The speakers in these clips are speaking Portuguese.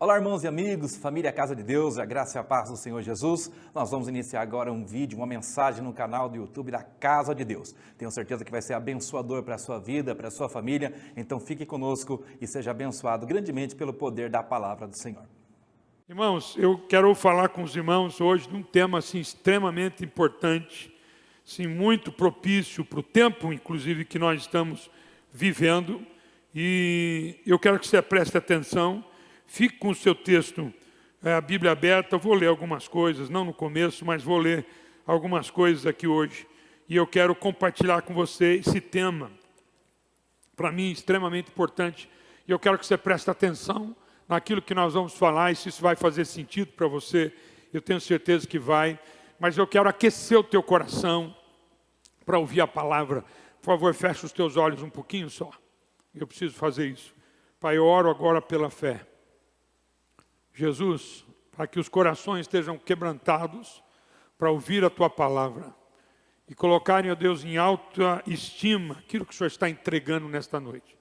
Olá, irmãos e amigos, família Casa de Deus, a graça e a paz do Senhor Jesus. Nós vamos iniciar agora um vídeo, uma mensagem no canal do YouTube da Casa de Deus. Tenho certeza que vai ser abençoador para a sua vida, para a sua família. Então fique conosco e seja abençoado grandemente pelo poder da palavra do Senhor. Irmãos, eu quero falar com os irmãos hoje de um tema assim, extremamente importante, assim, muito propício para o tempo, inclusive, que nós estamos vivendo. E eu quero que você preste atenção. Fique com o seu texto, a Bíblia aberta. Eu vou ler algumas coisas, não no começo, mas vou ler algumas coisas aqui hoje. E eu quero compartilhar com você esse tema, para mim, extremamente importante. E eu quero que você preste atenção naquilo que nós vamos falar, e se isso vai fazer sentido para você, eu tenho certeza que vai. Mas eu quero aquecer o teu coração para ouvir a palavra. Por favor, feche os teus olhos um pouquinho só. Eu preciso fazer isso. Pai, eu oro agora pela fé. Jesus, para que os corações estejam quebrantados para ouvir a Tua palavra e colocarem, ó Deus, em alta estima aquilo que o Senhor está entregando nesta noite.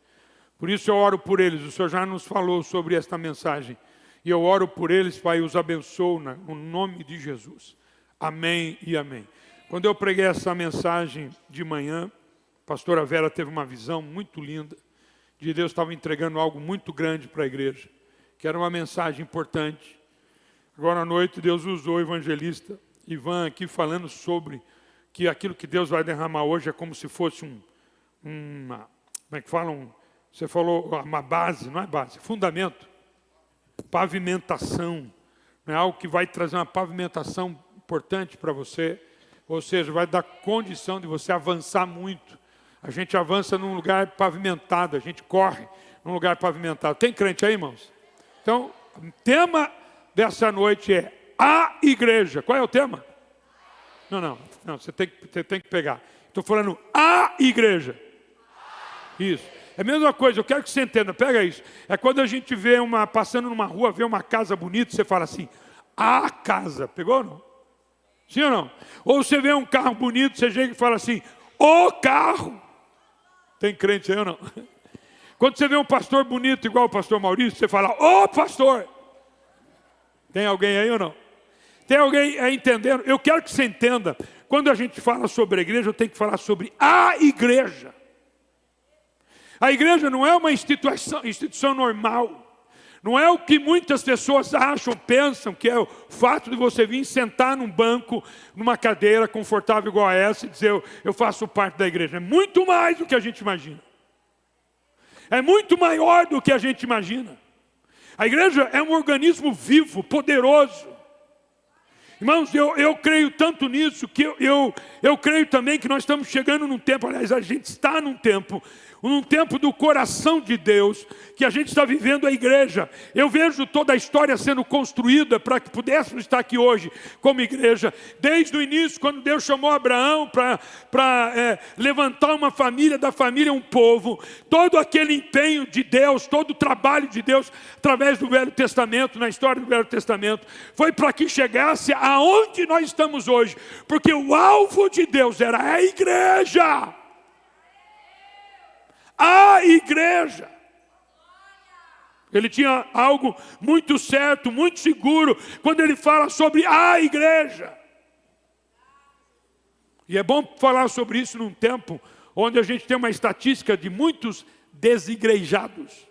Por isso eu oro por eles. O Senhor já nos falou sobre esta mensagem. E eu oro por eles, Pai, e os abençoo no nome de Jesus. Amém e amém. Quando eu preguei essa mensagem de manhã, a pastora Vera teve uma visão muito linda de Deus estava entregando algo muito grande para a igreja, que era uma mensagem importante. Agora à noite Deus usou o evangelista Ivan aqui falando sobre que aquilo que Deus vai derramar hoje é como se fosse como é que falam? Você falou uma base, não é base, fundamento, pavimentação, é algo que vai trazer uma pavimentação importante para você, ou seja, vai dar condição de você avançar muito. A gente avança num lugar pavimentado, a gente corre num lugar pavimentado. Tem crente aí, irmãos? Então, o tema dessa noite é a igreja. Qual é o tema? Não, você tem que pegar. Estou falando a igreja. Isso. É a mesma coisa, eu quero que você entenda, pega isso. É quando a gente vê passando numa rua, vê uma casa bonita, você fala assim, a casa. Pegou ou não? Sim ou não? Ou você vê um carro bonito, você chega e fala assim, o carro. Tem crente aí ou não? Quando você vê um pastor bonito igual o pastor Maurício, você fala, ô pastor! Tem alguém aí ou não? Tem alguém aí entendendo? Eu quero que você entenda, quando a gente fala sobre a igreja, eu tenho que falar sobre a igreja. A igreja não é uma instituição normal. Não é o que muitas pessoas acham, pensam, que é o fato de você vir sentar num banco, numa cadeira confortável igual a essa e dizer, eu faço parte da igreja. É muito mais do que a gente imagina. É muito maior do que a gente imagina. A igreja é um organismo vivo, poderoso. Irmãos, eu creio tanto nisso, que eu creio também que nós estamos chegando num tempo, aliás, a gente está num tempo do coração de Deus, que a gente está vivendo a igreja. Eu vejo toda a história sendo construída para que pudéssemos estar aqui hoje como igreja. Desde o início, quando Deus chamou Abraão para levantar uma família, da família um povo, todo aquele empenho de Deus, todo o trabalho de Deus, através do Velho Testamento, na história do Velho Testamento, foi para que chegasse aonde nós estamos hoje, porque o alvo de Deus era a igreja. A igreja. Ele tinha algo muito certo, muito seguro, quando ele fala sobre a igreja. E é bom falar sobre isso num tempo onde a gente tem uma estatística de muitos desigrejados.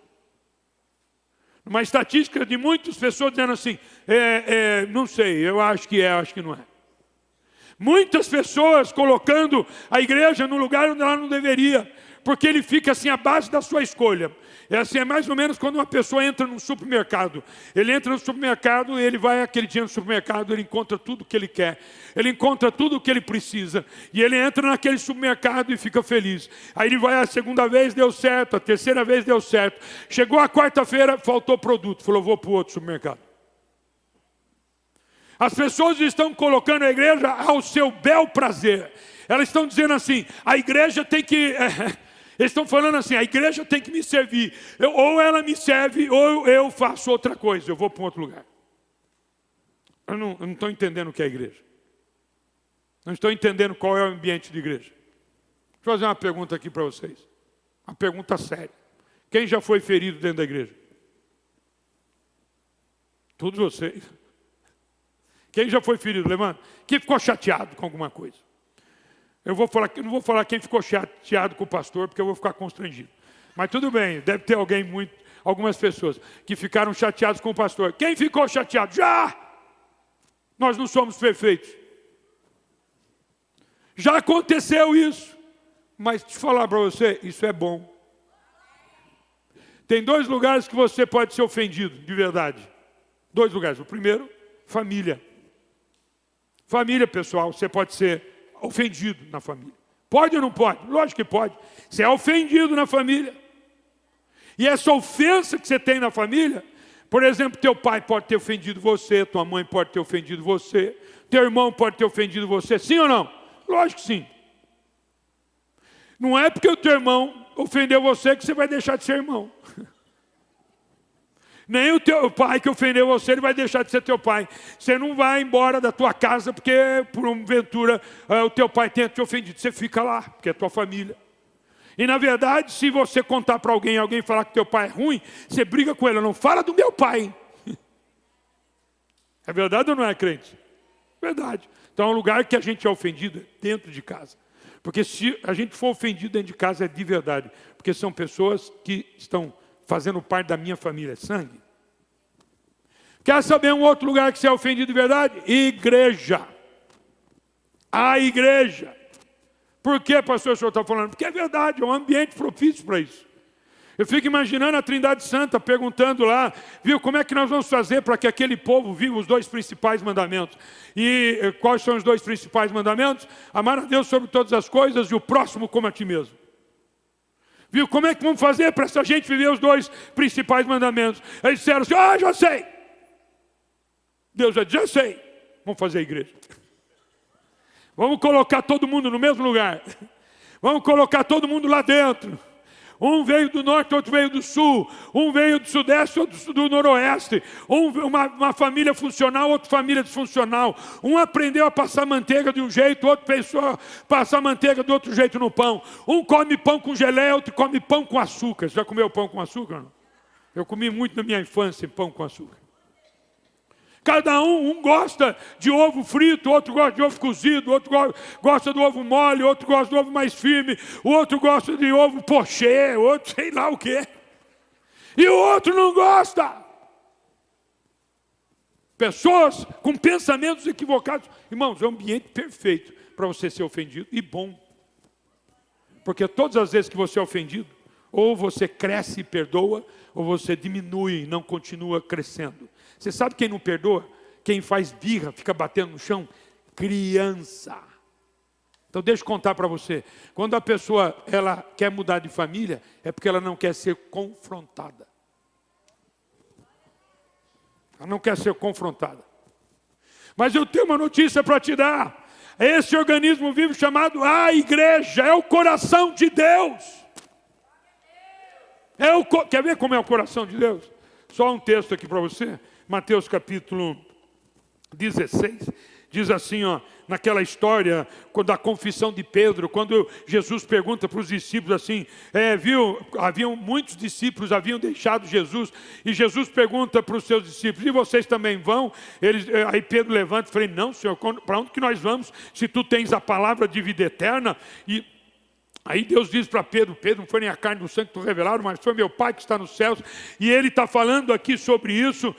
Uma estatística de muitas pessoas dizendo assim, não sei, eu acho que acho que não é. Muitas pessoas colocando a igreja no lugar onde ela não deveria, porque ele fica assim à base da sua escolha. É mais ou menos quando uma pessoa entra num supermercado. Ele entra no supermercado, ele vai aquele dia no supermercado, ele encontra tudo o que ele quer. Ele encontra tudo o que ele precisa. E ele entra naquele supermercado e fica feliz. Aí ele vai a segunda vez, deu certo. A terceira vez deu certo. Chegou a quarta-feira, faltou produto. Falou, vou para o outro supermercado. As pessoas estão colocando a igreja ao seu bel prazer. Elas estão dizendo assim, a igreja tem que... Eles estão falando assim, a igreja tem que me servir. Ou ela me serve, ou eu faço outra coisa. Eu vou para um outro lugar. Eu não estou entendendo o que é a igreja. Não estou entendendo qual é o ambiente de igreja. Deixa eu fazer uma pergunta aqui para vocês. Uma pergunta séria. Quem já foi ferido dentro da igreja? Todos vocês. Quem já foi ferido, levanta. Quem ficou chateado com alguma coisa? Eu não vou falar quem ficou chateado com o pastor, porque eu vou ficar constrangido. Mas tudo bem, deve ter algumas pessoas que ficaram chateadas com o pastor. Quem ficou chateado? Já! Nós não somos perfeitos. Já aconteceu isso. Mas te falar para você, isso é bom. Tem 2 lugares que você pode ser ofendido, de verdade. 2 lugares. O primeiro, família. Família, pessoal, você pode ser ofendido na família. Pode ou não pode? Lógico que pode. Você é ofendido na família. E essa ofensa que você tem na família, por exemplo, teu pai pode ter ofendido você, tua mãe pode ter ofendido você, teu irmão pode ter ofendido você, sim ou não? Lógico que sim. Não é porque o teu irmão ofendeu você que você vai deixar de ser irmão. Nem o teu pai que ofendeu você, ele vai deixar de ser teu pai. Você não vai embora da tua casa porque, por uma aventura, o teu pai tenha te ofendido. Você fica lá, porque é tua família. E, na verdade, se você contar para alguém falar que teu pai é ruim, você briga com ele. Não fala do meu pai, hein? É verdade ou não é, crente? Verdade. Então, é um lugar que a gente é ofendido dentro de casa. Porque se a gente for ofendido dentro de casa, é de verdade. Porque são pessoas que estão fazendo parte da minha família, sangue. Quer saber um outro lugar que você é ofendido de verdade? Igreja. A igreja. Por que, pastor, o senhor está falando? Porque é verdade, é um ambiente propício para isso. Eu fico imaginando a Trindade Santa perguntando lá, viu, como é que nós vamos fazer para que aquele povo viva os 2 principais mandamentos? E quais são os 2 principais mandamentos? Amar a Deus sobre todas as coisas e o próximo como a ti mesmo. Viu, como é que vamos fazer para essa gente viver os 2 principais mandamentos? Eles disseram assim, já sei. Deus já sei. Vamos fazer a igreja. Vamos colocar todo mundo no mesmo lugar. Vamos colocar todo mundo lá dentro. Um veio do norte, outro veio do sul. Um veio do sudeste, outro do noroeste. Uma família funcional, outra família disfuncional. Um aprendeu a passar manteiga de um jeito, outro pensou a passar manteiga do outro jeito no pão. Um come pão com geleia, outro come pão com açúcar. Você já comeu pão com açúcar? Não? Eu comi muito na minha infância pão com açúcar. Cada um gosta de ovo frito, outro gosta de ovo cozido, outro gosta do ovo mole, outro gosta do ovo mais firme, o outro gosta de ovo pochê, outro sei lá o quê. E o outro não gosta. Pessoas com pensamentos equivocados. Irmãos, é um ambiente perfeito para você ser ofendido e bom. Porque todas as vezes que você é ofendido, ou você cresce e perdoa, ou você diminui e não continua crescendo. Você sabe quem não perdoa? Quem faz birra, fica batendo no chão? Criança. Então deixa eu contar para você. Quando a pessoa ela quer mudar de família, é porque ela não quer ser confrontada. Ela não quer ser confrontada. Mas eu tenho uma notícia para te dar. Esse organismo vivo chamado a igreja é o coração de Deus. Quer ver como é o coração de Deus? Só um texto aqui para você. Mateus capítulo 16, diz assim, naquela história da confissão de Pedro, quando Jesus pergunta para os discípulos assim, haviam muitos discípulos, haviam deixado Jesus, e Jesus pergunta para os seus discípulos, e vocês também vão? Aí Pedro levanta e fala, não, Senhor, para onde que nós vamos, se tu tens a palavra de vida eterna? E aí Deus diz para Pedro, não foi nem a carne do sangue que tu revelaram, mas foi meu Pai que está nos céus. E ele está falando aqui sobre isso,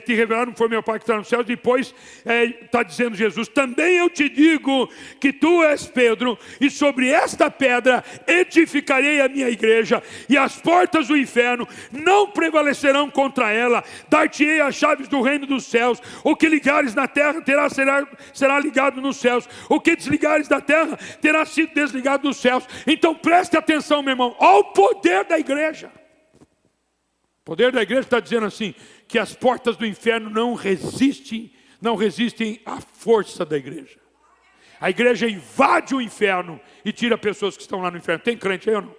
que revelaram foi meu Pai que está nos céus. Depois está dizendo Jesus, também eu te digo que tu és Pedro, e sobre esta pedra edificarei a minha igreja, e as portas do inferno não prevalecerão contra ela. Dar-te-ei as chaves do reino dos céus. O que ligares na terra será ligado nos céus. O que desligares da terra terá sido desligado dos céus. Então preste atenção, meu irmão, ao poder da igreja. O poder da igreja está dizendo assim, que as portas do inferno não resistem à força da igreja. A igreja invade o inferno e tira pessoas que estão lá no inferno. Tem crente aí ou não?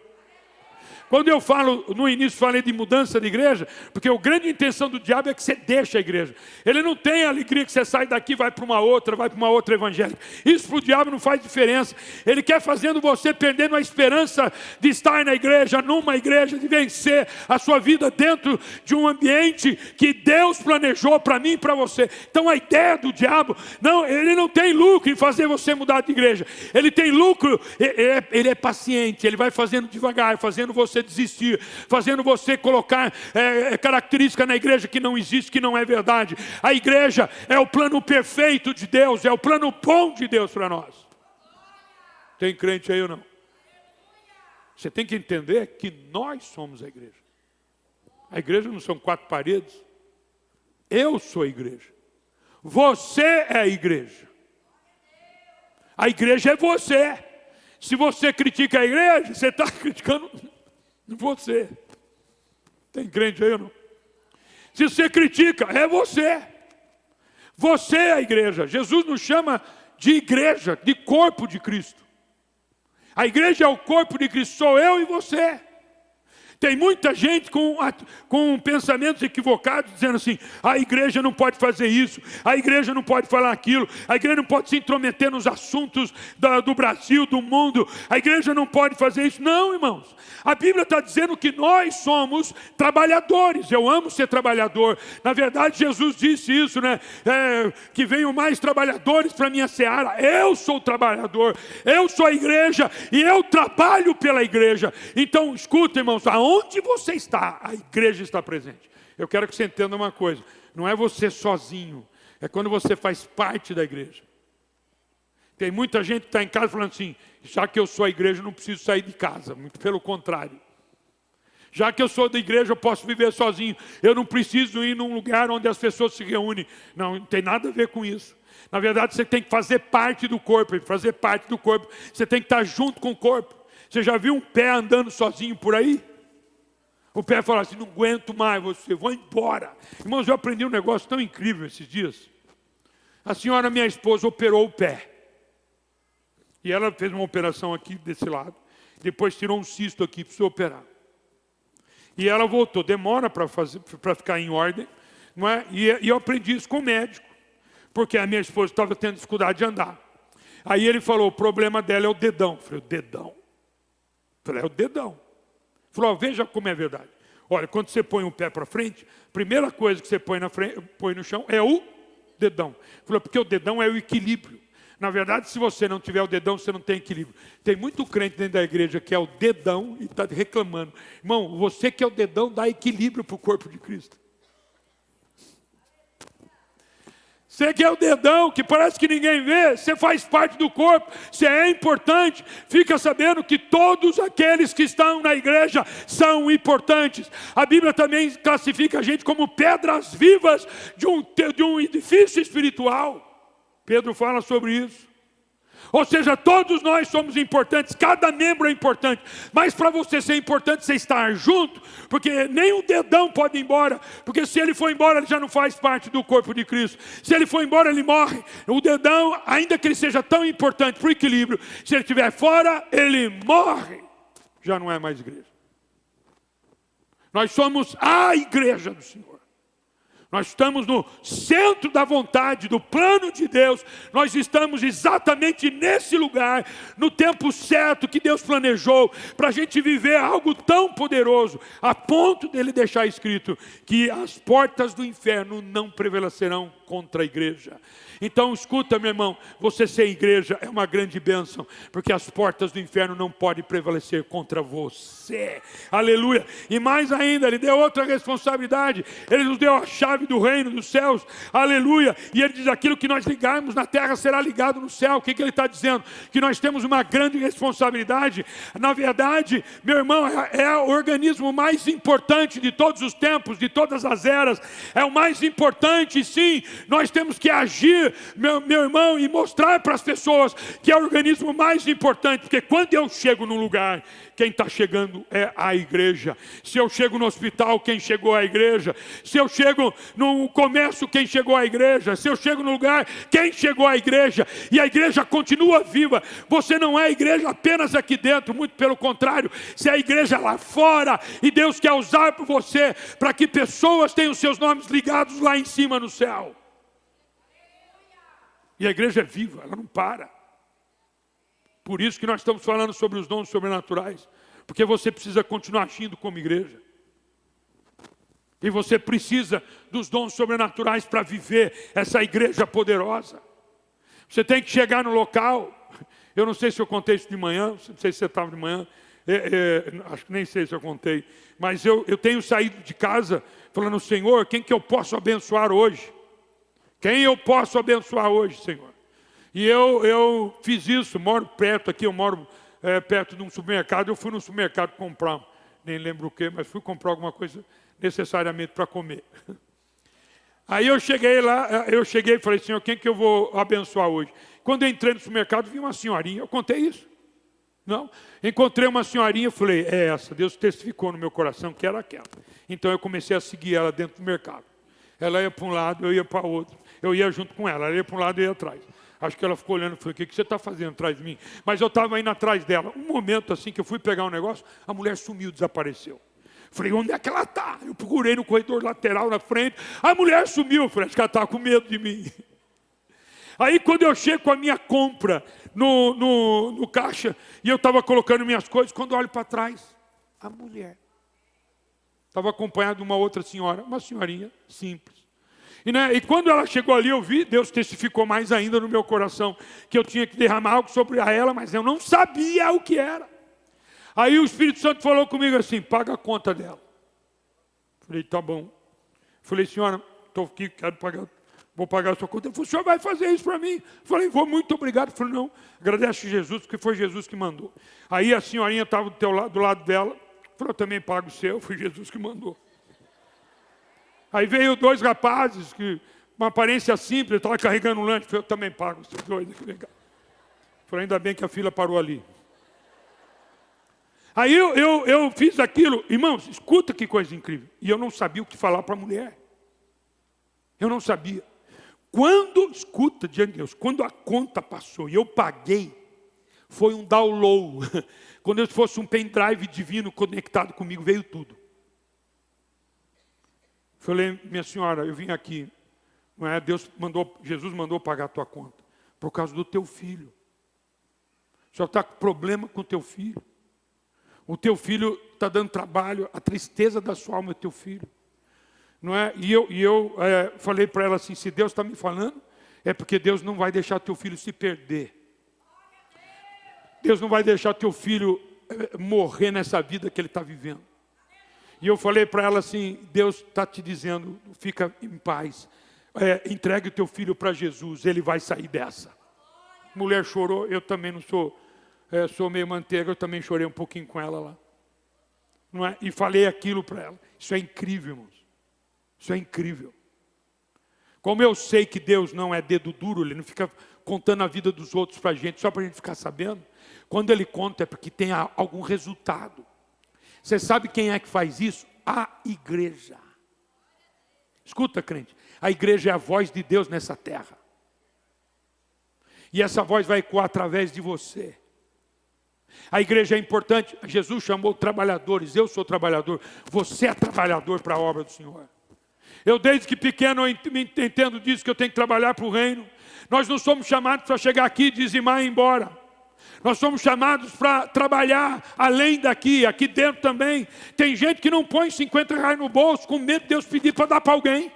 Quando eu falo, no início falei de mudança de igreja, porque a grande intenção do diabo é que você deixe a igreja. Ele não tem a alegria que você sai daqui, vai para uma outra evangélica. Isso para o diabo não faz diferença. Ele quer fazendo você perdendo a esperança de estar na igreja, numa igreja, de vencer a sua vida dentro de um ambiente que Deus planejou para mim e para você. Então a ideia do diabo, não, ele não tem lucro em fazer você mudar de igreja. Ele tem lucro, ele é paciente, ele vai fazendo devagar, fazendo você desistir, fazendo você colocar característica na igreja que não existe, que não é verdade. A igreja é o plano perfeito de Deus, é o plano bom de Deus para nós. Tem crente aí ou não? Você tem que entender que nós somos a igreja. A igreja não são 4 paredes. Eu sou a igreja. Você é a igreja. A igreja é você. Se você critica a igreja, você está criticando você. Tem crente aí ou não? Se você critica, é você. Você é a igreja. Jesus nos chama de igreja, de corpo de Cristo. A igreja é o corpo de Cristo, sou eu e você. Tem muita gente com pensamentos equivocados, dizendo assim, a igreja não pode fazer isso, a igreja não pode falar aquilo, a igreja não pode se intrometer nos assuntos do Brasil, do mundo, a igreja não pode fazer isso. Não, irmãos, a Bíblia está dizendo que nós somos trabalhadores. Eu amo ser trabalhador. Na verdade, Jesus disse isso, né? Que venham mais trabalhadores para a minha seara. Eu sou trabalhador, eu sou a igreja e eu trabalho pela igreja. Então, escuta, irmãos, aonde você está, a igreja está presente. Eu quero que você entenda uma coisa, não é você sozinho, é quando você faz parte da igreja. Tem muita gente que está em casa falando assim, já que eu sou a igreja, eu não preciso sair de casa, muito pelo contrário. Já que eu sou da igreja, eu posso viver sozinho, eu não preciso ir num lugar onde as pessoas se reúnem. Não tem nada a ver com isso. Na verdade, você tem que fazer parte do corpo, e fazer parte do corpo, você tem que estar junto com o corpo. Você já viu um pé andando sozinho por aí? O pé fala assim, não aguento mais você, vou embora. Irmãos, eu aprendi um negócio tão incrível esses dias. A senhora, minha esposa, operou o pé. E ela fez uma operação aqui desse lado. Depois tirou um cisto aqui, precisou operar. E ela voltou, demora para ficar em ordem. Não é? E eu aprendi isso com o médico. Porque a minha esposa estava tendo dificuldade de andar. Aí ele falou, o problema dela é o dedão. Eu falei, o dedão? Eu falei, é o dedão. Falou, veja como é verdade. Olha, quando você põe o pé para frente, a primeira coisa que você põe no chão é o dedão. Falou, porque o dedão é o equilíbrio. Na verdade, se você não tiver o dedão, você não tem equilíbrio. Tem muito crente dentro da igreja que é o dedão e está reclamando. Irmão, você que é o dedão dá equilíbrio para o corpo de Cristo. Você que é o dedão, que parece que ninguém vê, você faz parte do corpo, você é importante. Fica sabendo que todos aqueles que estão na igreja são importantes. A Bíblia também classifica a gente como pedras vivas de um edifício espiritual. Pedro fala sobre isso. Ou seja, todos nós somos importantes, cada membro é importante. Mas para você ser importante, você estar junto, porque nem o dedão pode ir embora, porque se ele for embora, ele já não faz parte do corpo de Cristo. Se ele for embora, ele morre. O dedão, ainda que ele seja tão importante para o equilíbrio, se ele estiver fora, ele morre. Já não é mais igreja. Nós somos a igreja do Senhor. Nós estamos no centro da vontade, do plano de Deus. Nós estamos exatamente nesse lugar, no tempo certo que Deus planejou, para a gente viver algo tão poderoso, a ponto dele deixar escrito que as portas do inferno não prevalecerão contra a igreja. Então escuta, meu irmão, você ser igreja é uma grande bênção, porque as portas do inferno não podem prevalecer contra você. Aleluia. E mais ainda, ele deu outra responsabilidade. Ele nos deu a chave do reino dos céus. Aleluia. E ele diz, aquilo que nós ligarmos na terra será ligado no céu. O que ele está dizendo? Que nós temos uma grande responsabilidade. Na verdade, meu irmão, é o organismo mais importante de todos os tempos, de todas as eras. É o mais importante, sim. Nós temos que agir, meu irmão, e mostrar para as pessoas que é o organismo mais importante. Porque quando eu chego num lugar quem está chegando é a igreja. Se eu chego no hospital, quem chegou é a igreja. Se eu chego no comércio, quem chegou é a igreja. Se eu chego no lugar, quem chegou é a igreja. E a igreja continua viva. Você não é a igreja apenas aqui dentro, muito pelo contrário. Você é a igreja lá fora. E Deus quer usar por você para que pessoas tenham seus nomes ligados lá em cima no céu. E a igreja é viva, ela não para. Por isso que nós estamos falando sobre os dons sobrenaturais. Porque você precisa continuar agindo como igreja. E você precisa dos dons sobrenaturais para viver essa igreja poderosa. Você tem que chegar no local. Eu não sei se eu contei isso de manhã, não sei se você estava de manhã. Acho que nem sei se eu contei. Mas eu tenho saído de casa falando, Senhor, quem que eu posso abençoar hoje? Quem eu posso abençoar hoje, Senhor? E eu fiz isso, moro perto aqui, eu moro perto de um supermercado. Eu fui no supermercado comprar, nem lembro o que, mas fui comprar alguma coisa necessariamente para comer. Aí eu cheguei lá, e falei, Senhor, quem que eu vou abençoar hoje? Quando eu entrei no supermercado, vi uma senhorinha, eu contei isso? Não? Encontrei uma senhorinha, falei, é essa, Deus testificou no meu coração que era aquela. Então eu comecei a seguir ela dentro do mercado. Ela ia para um lado, eu ia para o outro. Eu ia junto com ela ia para um lado e eu ia atrás. Acho que ela ficou olhando e falou, o que você está fazendo atrás de mim? Mas eu estava indo atrás dela. Um momento assim que eu fui pegar um negócio, a mulher sumiu, desapareceu. Falei, onde é que ela está? Eu procurei no corredor lateral, na frente. A mulher sumiu. Falei, acho que ela estava com medo de mim. Aí quando eu chego com a minha compra no caixa, e eu estava colocando minhas coisas, quando eu olho para trás, a mulher estava acompanhada de uma outra senhora, uma senhorinha simples. E quando ela chegou ali, eu vi, Deus testificou mais ainda no meu coração, que eu tinha que derramar algo sobre ela, mas eu não sabia o que era. Aí o Espírito Santo falou comigo assim, paga a conta dela. Falei, tá bom. Falei, senhora, estou aqui, quero pagar, vou pagar a sua conta. Ele falou, o senhor vai fazer isso para mim? Falei, vou, muito obrigado. Falei, não, agradece a Jesus, porque foi Jesus que mandou. Aí a senhorinha estava do lado dela, falou, eu também pago o seu, foi Jesus que mandou. Aí veio dois rapazes, que uma aparência simples, estavam carregando um lanche. Falei, eu também pago, esses dois aqui, vem cá. Falei, ainda bem que a fila parou ali. Aí eu fiz aquilo. Irmãos, escuta que coisa incrível. E eu não sabia o que falar para a mulher. Eu não sabia. Escuta diante de Deus, quando a conta passou e eu paguei, foi um download. Quando eu fosse um pendrive divino conectado comigo, veio tudo. Falei, minha senhora, eu vim aqui, não é? Jesus mandou pagar a tua conta, por causa do teu filho. O senhor está com problema com o teu filho. O teu filho está dando trabalho, a tristeza da sua alma é teu filho. Não é? E eu falei para ela assim, se Deus está me falando, é porque Deus não vai deixar teu filho se perder. Deus não vai deixar teu filho morrer nessa vida que ele está vivendo. E eu falei para ela assim, Deus está te dizendo, fica em paz. Entregue o teu filho para Jesus, ele vai sair dessa. A mulher chorou, eu também não sou, sou meio manteiga, eu também chorei um pouquinho com ela lá. Não é? E falei aquilo para ela. Isso é incrível, irmãos. Isso é incrível. Como eu sei que Deus não é dedo duro, Ele não fica contando a vida dos outros para a gente, só para a gente ficar sabendo. Quando Ele conta é porque tem algum resultado. Você sabe quem é que faz isso? A igreja. Escuta, crente. A igreja é a voz de Deus nessa terra. E essa voz vai ecoar através de você. A igreja é importante. Jesus chamou trabalhadores. Eu sou trabalhador. Você é trabalhador para a obra do Senhor. Eu desde que pequeno entendo disso, que eu tenho que trabalhar para o reino. Nós não somos chamados para chegar aqui, dizimar e ir embora. Nós somos chamados para trabalhar além daqui, aqui dentro também. Tem gente que não põe 50 reais no bolso com medo de Deus pedir para dar para alguém.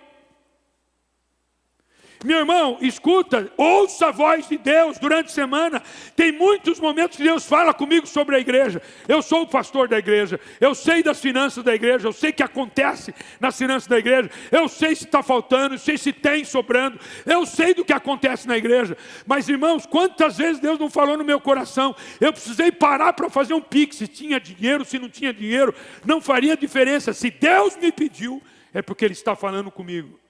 Meu irmão, escuta, ouça a voz de Deus durante a semana. Tem muitos momentos que Deus fala comigo sobre a igreja. Eu sou o pastor da igreja. Eu sei das finanças da igreja. Eu sei o que acontece nas finanças da igreja. Eu sei se está faltando, eu sei se tem sobrando. Eu sei do que acontece na igreja. Mas, irmãos, quantas vezes Deus não falou no meu coração? Eu precisei parar para fazer um pix. Se tinha dinheiro, se não tinha dinheiro, não faria diferença. Se Deus me pediu, é porque Ele está falando comigo.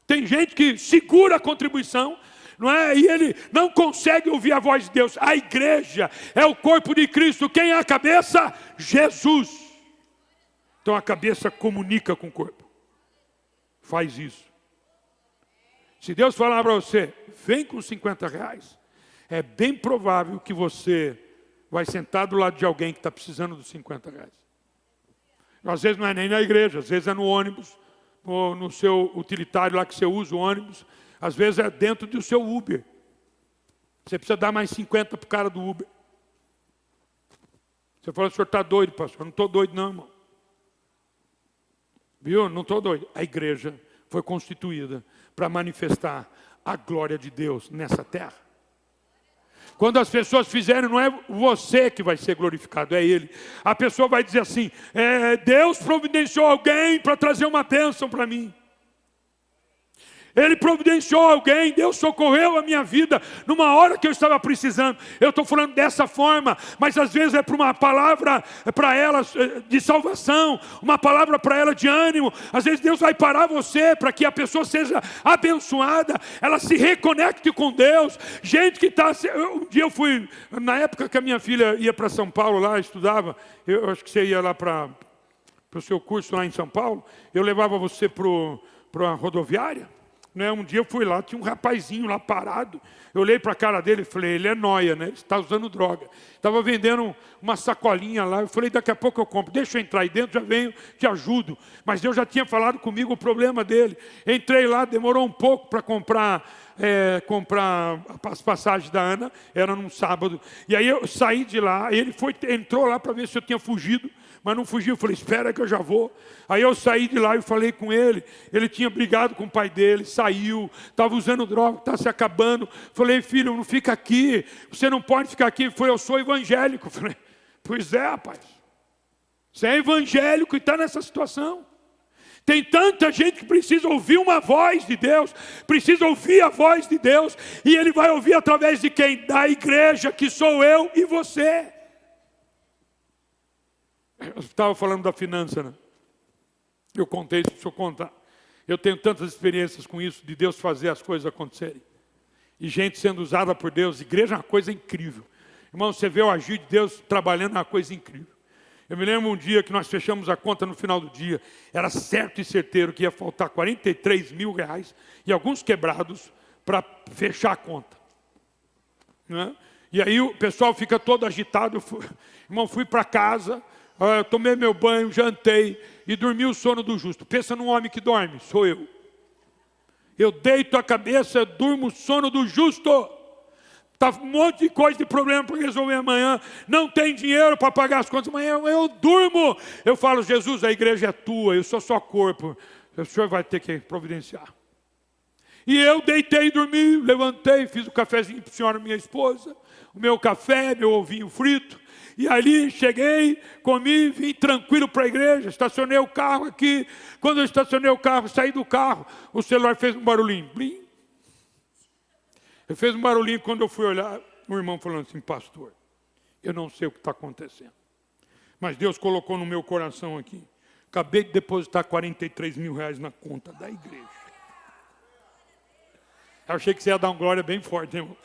Tem gente que segura a contribuição, não é? E ele não consegue ouvir a voz de Deus. A igreja é o corpo de Cristo. Quem é a cabeça? Jesus. Então a cabeça comunica com o corpo. Faz isso. Se Deus falar para você, vem com 50 reais, é bem provável que você vai sentar do lado de alguém que está precisando dos 50 reais. Às vezes não é nem na igreja, às vezes é no ônibus, ou no seu utilitário lá que você usa o ônibus, às vezes é dentro do seu Uber. Você precisa dar mais 50 para o cara do Uber. Você fala, o senhor está doido, pastor? Eu não estou doido não, irmão. Viu? Não estou doido. A igreja foi constituída para manifestar a glória de Deus nessa terra. Quando as pessoas fizerem, não é você que vai ser glorificado, é Ele. A pessoa vai dizer assim, Deus providenciou alguém para trazer uma bênção para mim. Ele providenciou alguém, Deus socorreu a minha vida numa hora que eu estava precisando. Eu estou falando dessa forma, mas às vezes é para uma palavra para ela de salvação, uma palavra para ela de ânimo. Às vezes Deus vai parar você para que a pessoa seja abençoada, ela se reconecte com Deus. Gente que está... Um dia eu fui, na época que a minha filha ia para São Paulo lá, estudava, eu acho que você ia lá para o seu curso lá em São Paulo, eu levava você para a rodoviária. Né? Um dia eu fui lá, tinha um rapazinho lá parado. Eu olhei para a cara dele e falei, ele é nóia, né? Ele está usando droga. Estava vendendo uma sacolinha lá. Eu falei, daqui a pouco eu compro. Deixa eu entrar aí dentro, já venho, te ajudo. Mas Deus já tinha falado comigo o problema dele. Entrei lá, demorou um pouco para comprar as passagens da Ana. Era num sábado. E aí eu saí de lá, ele entrou lá para ver se eu tinha fugido. Mas não fugiu, eu falei, espera que eu já vou. Aí eu saí de lá e falei com ele. Ele tinha brigado com o pai dele, saiu, estava usando droga, está se acabando. Falei, filho, não fica aqui, você não pode ficar aqui. Ele falou, eu sou evangélico. Falei, pois é, rapaz. Você é evangélico e está nessa situação. Tem tanta gente que precisa ouvir uma voz de Deus, precisa ouvir a voz de Deus, e ele vai ouvir através de quem? Da igreja, que sou eu e você. Eu estava falando da finança, né? Eu contei isso, deixa eu contar. Eu tenho tantas experiências com isso, de Deus fazer as coisas acontecerem. E gente sendo usada por Deus. Igreja é uma coisa incrível. Irmão, você vê o agir de Deus trabalhando, é uma coisa incrível. Eu me lembro um dia que nós fechamos a conta no final do dia. Era certo e certeiro que ia faltar 43 mil reais e alguns quebrados para fechar a conta. Né? E aí o pessoal fica todo agitado. Irmão, fui para casa... Eu tomei meu banho, jantei e dormi o sono do justo. Pensa num homem que dorme, sou eu. Eu deito a cabeça, durmo o sono do justo. Está um monte de coisa, de problema para resolver amanhã. Não tem dinheiro para pagar as contas amanhã, eu durmo. Eu falo, Jesus, a igreja é tua, eu sou só corpo. O senhor vai ter que providenciar. E eu deitei, dormi, levantei, fiz o cafezinho para a senhora, minha esposa. O meu café, meu ovinho frito. E ali cheguei, comi, vim tranquilo para a igreja, estacionei o carro aqui. Quando eu estacionei o carro, saí do carro, o celular fez um barulhinho. Blim. Ele fez um barulhinho quando eu fui olhar, o irmão falando assim, pastor, eu não sei o que está acontecendo. Mas Deus colocou no meu coração aqui. Acabei de depositar 43 mil reais na conta da igreja. Eu achei que você ia dar uma glória bem forte, irmão.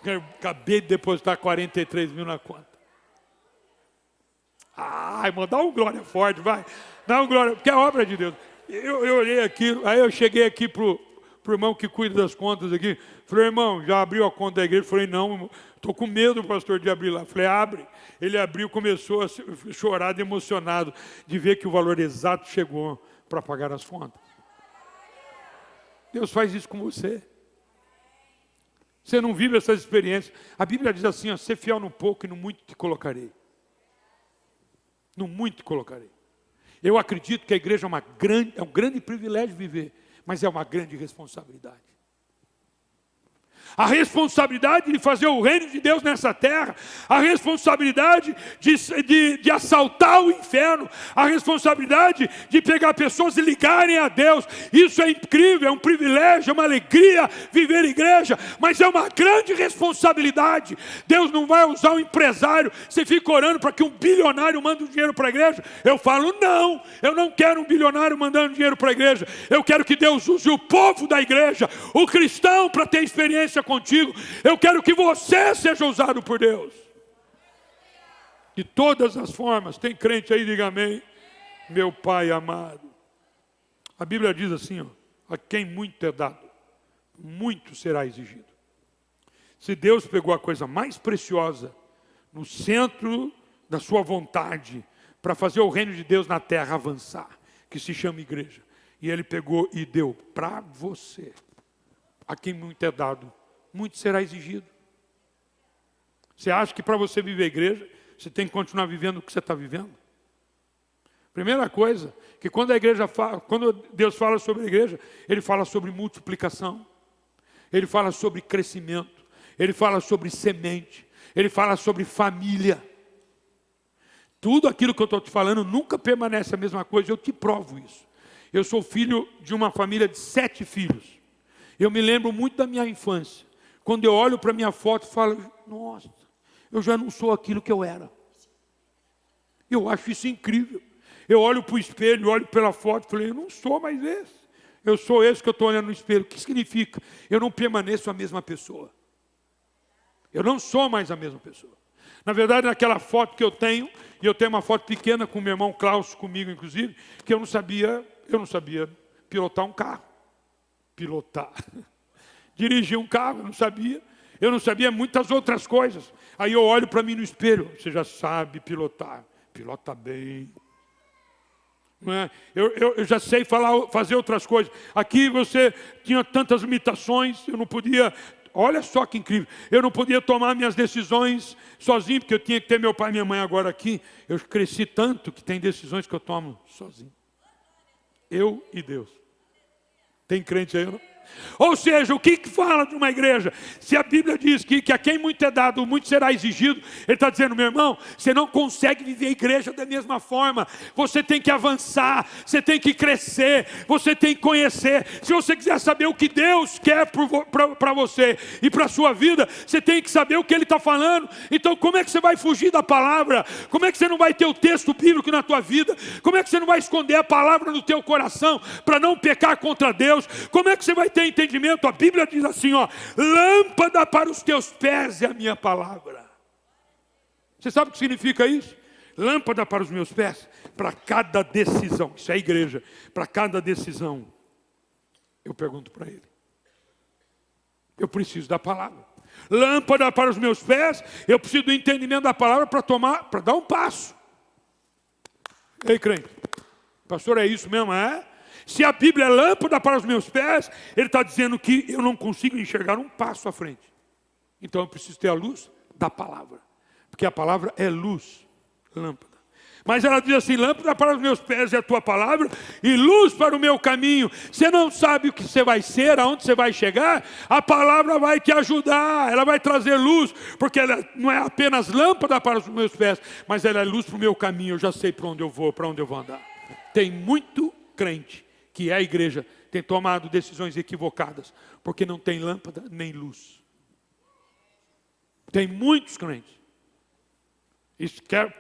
Eu acabei de depositar 43 mil na conta. Irmão, dá uma glória forte, vai. Dá uma glória, porque é obra de Deus. Eu olhei aquilo, aí eu cheguei aqui pro irmão que cuida das contas aqui. Falei, irmão, já abriu a conta da igreja? Falei, não, estou com medo, pastor, de abrir lá. Falei, abre. Ele abriu, começou a chorar, emocionado, de ver que o valor exato chegou para pagar as contas. Deus faz isso com você. Você não vive essas experiências. A Bíblia diz assim, ó, ser fiel no pouco e no muito te colocarei. No muito te colocarei. Eu acredito que a igreja é um grande privilégio viver, mas é uma grande responsabilidade. A responsabilidade de fazer o reino de Deus nessa terra, a responsabilidade de assaltar o inferno, a responsabilidade de pegar pessoas e ligarem a Deus. Isso é incrível, é um privilégio, é uma alegria viver igreja, mas é uma grande responsabilidade. Deus não vai usar um empresário. Você fica orando para que um bilionário mande um dinheiro para a igreja. Eu falo, não, eu não quero um bilionário mandando dinheiro para a igreja. Eu quero que Deus use o povo da igreja, o cristão, para ter experiência experiência contigo. Eu quero que você seja usado por Deus. De todas as formas. Tem crente aí, diga amém. Meu Pai amado. A Bíblia diz assim, ó, a quem muito é dado, muito será exigido. Se Deus pegou a coisa mais preciosa no centro da sua vontade para fazer o reino de Deus na terra avançar, que se chama igreja, e Ele pegou e deu para você. A quem muito é dado, muito será exigido. Você acha que para você viver a igreja, você tem que continuar vivendo o que você está vivendo? Primeira coisa, que quando Deus fala sobre a igreja, Ele fala sobre multiplicação, Ele fala sobre crescimento, Ele fala sobre semente, Ele fala sobre família. Tudo aquilo que eu estou te falando nunca permanece a mesma coisa, eu te provo isso. Eu sou filho de uma família de 7 filhos. Eu me lembro muito da minha infância. Quando eu olho para a minha foto, falo, nossa, eu já não sou aquilo que eu era. Eu acho isso incrível. Eu olho para o espelho, olho pela foto e falei, eu não sou mais esse. Eu sou esse que eu estou olhando no espelho. O que significa? Eu não permaneço a mesma pessoa. Eu não sou mais a mesma pessoa. Na verdade, naquela foto que eu tenho, e eu tenho uma foto pequena com o meu irmão Klaus, comigo inclusive, que eu não sabia pilotar um carro. Pilotar. Dirigir um carro, eu não sabia. Eu não sabia muitas outras coisas. Aí eu olho para mim no espelho, você já sabe pilotar. Pilota bem. Não é? Eu já sei fazer outras coisas. Aqui você tinha tantas limitações, eu não podia... Olha só que incrível. Eu não podia tomar minhas decisões sozinho, porque eu tinha que ter meu pai e minha mãe agora aqui. Eu cresci tanto que tem decisões que eu tomo sozinho. Eu e Deus. Tem crente aí, não? Ou seja, o que fala de uma igreja? Se a Bíblia diz que a quem muito é dado, muito será exigido, ele está dizendo, meu irmão, você não consegue viver a igreja da mesma forma. Você tem que avançar, você tem que crescer, você tem que conhecer. Se você quiser saber o que Deus quer para você e para a sua vida, você tem que saber o que Ele está falando. Então como é que você vai fugir da palavra? Como é que você não vai ter o texto bíblico na tua vida? Como é que você não vai esconder a palavra no teu coração para não pecar contra Deus? Como é que você vai ter entendimento? A Bíblia diz assim, ó, lâmpada para os teus pés é a minha palavra. Você sabe o que significa isso? Lâmpada para os meus pés, para cada decisão, isso é a igreja, para cada decisão, eu pergunto para Ele. Eu preciso da palavra. Lâmpada para os meus pés, eu preciso do entendimento da palavra para dar um passo. Ei, crente, pastor, é isso mesmo, é? Se a Bíblia é lâmpada para os meus pés, Ele está dizendo que eu não consigo enxergar um passo à frente. Então eu preciso ter a luz da palavra. Porque a palavra é luz, lâmpada. Mas ela diz assim, lâmpada para os meus pés é a tua palavra e luz para o meu caminho. Você não sabe o que você vai ser, aonde você vai chegar, a palavra vai te ajudar, ela vai trazer luz, porque ela não é apenas lâmpada para os meus pés, mas ela é luz para o meu caminho, eu já sei para onde eu vou andar. Tem muito crente que é a igreja, tem tomado decisões equivocadas, porque não tem lâmpada nem luz. Tem muitos crentes.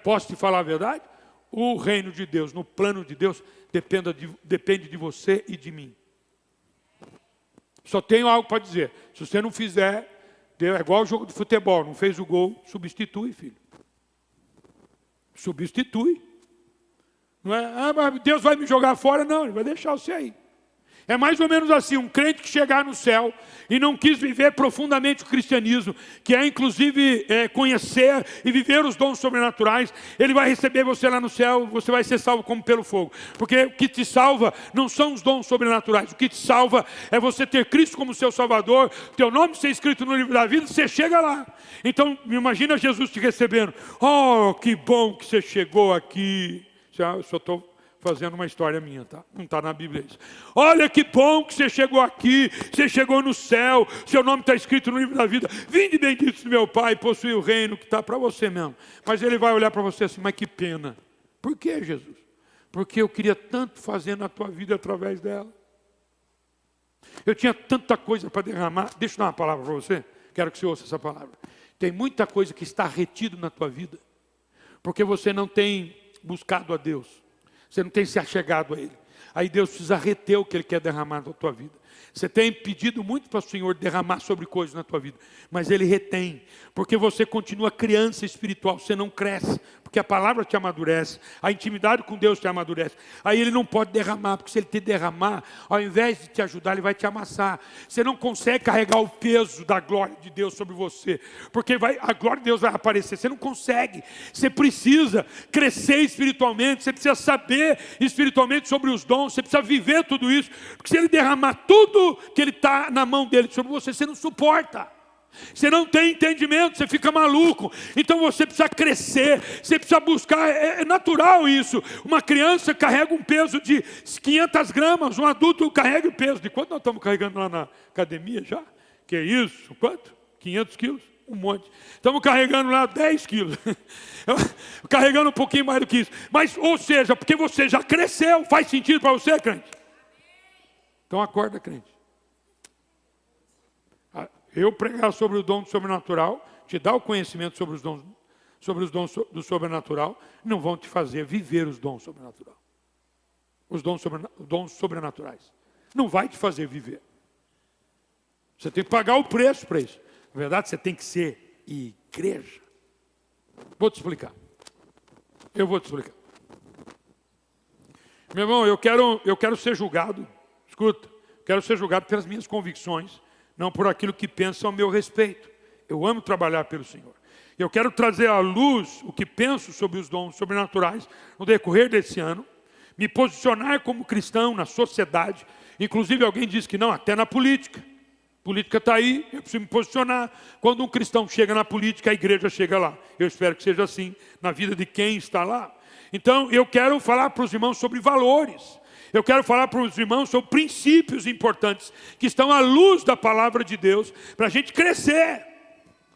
Posso te falar a verdade? O reino de Deus, no plano de Deus, depende de você e de mim. Só tenho algo para dizer. Se você não fizer, é igual ao jogo de futebol, não fez o gol, substitui, filho. Substitui. Não é, mas Deus vai me jogar fora, não, Ele vai deixar você aí. É mais ou menos assim, um crente que chegar no céu e não quis viver profundamente o cristianismo, que é inclusive conhecer e viver os dons sobrenaturais, ele vai receber você lá no céu, você vai ser salvo como pelo fogo. Porque o que te salva não são os dons sobrenaturais, o que te salva é você ter Cristo como seu Salvador, teu nome ser escrito no livro da vida, você chega lá. Então, imagina Jesus te recebendo, oh, que bom que você chegou aqui. Eu só estou fazendo uma história minha, tá? Não está na Bíblia isso. Olha que bom que você chegou aqui, você chegou no céu, seu nome está escrito no livro da vida. Vinde benditos do meu Pai, possui o reino que está para você mesmo. Mas Ele vai olhar para você assim, mas que pena. Por que, Jesus? Porque eu queria tanto fazer na tua vida através dela. Eu tinha tanta coisa para derramar. Deixa eu dar uma palavra para você. Quero que você ouça essa palavra. Tem muita coisa que está retido na tua vida, porque você não tem buscado a Deus, você não tem se achegado a Ele. Aí Deus precisa reter o que Ele quer derramar na tua vida. Você tem pedido muito para o Senhor derramar sobre coisas na tua vida, mas Ele retém, porque você continua criança espiritual, você não cresce, porque a palavra te amadurece, a intimidade com Deus te amadurece. Aí Ele não pode derramar, porque se Ele te derramar, ao invés de te ajudar, Ele vai te amassar. Você não consegue carregar o peso da glória de Deus sobre você, porque a glória de Deus vai aparecer, você não consegue. Você precisa crescer espiritualmente, você precisa saber espiritualmente sobre os dons, você precisa viver tudo isso, porque se Ele derramar tudo que Ele está na mão dele sobre você, você não suporta. Você não tem entendimento, você fica maluco. Então você precisa crescer, você precisa buscar, é natural isso. Uma criança carrega um peso de 500 gramas, um adulto carrega o peso. De quanto nós estamos carregando lá na academia já? Que isso? Quanto? 500 quilos? Um monte. Estamos carregando lá 10 quilos. Carregando um pouquinho mais do que isso. Mas, ou seja, porque você já cresceu, faz sentido para você, crente? Então acorda, crente. Eu pregar sobre o dom do sobrenatural, te dar o conhecimento sobre os dons do sobrenatural, não vão te fazer viver os dons sobrenaturais. Os dons sobrenaturais. Não vai te fazer viver. Você tem que pagar o preço para isso. Na verdade, você tem que ser igreja. Vou te explicar. Eu vou te explicar. Meu irmão, eu quero ser julgado. Escuta, quero ser julgado pelas minhas convicções, não por aquilo que pensam a meu respeito. Eu amo trabalhar pelo Senhor. Eu quero trazer à luz o que penso sobre os dons sobrenaturais no decorrer desse ano, me posicionar como cristão na sociedade. Inclusive alguém diz que não, até na política. A política está aí, eu preciso me posicionar. Quando um cristão chega na política, a igreja chega lá. Eu espero que seja assim na vida de quem está lá. Então eu quero falar para os irmãos sobre valores. Eu quero falar para os irmãos sobre princípios importantes que estão à luz da palavra de Deus para a gente crescer.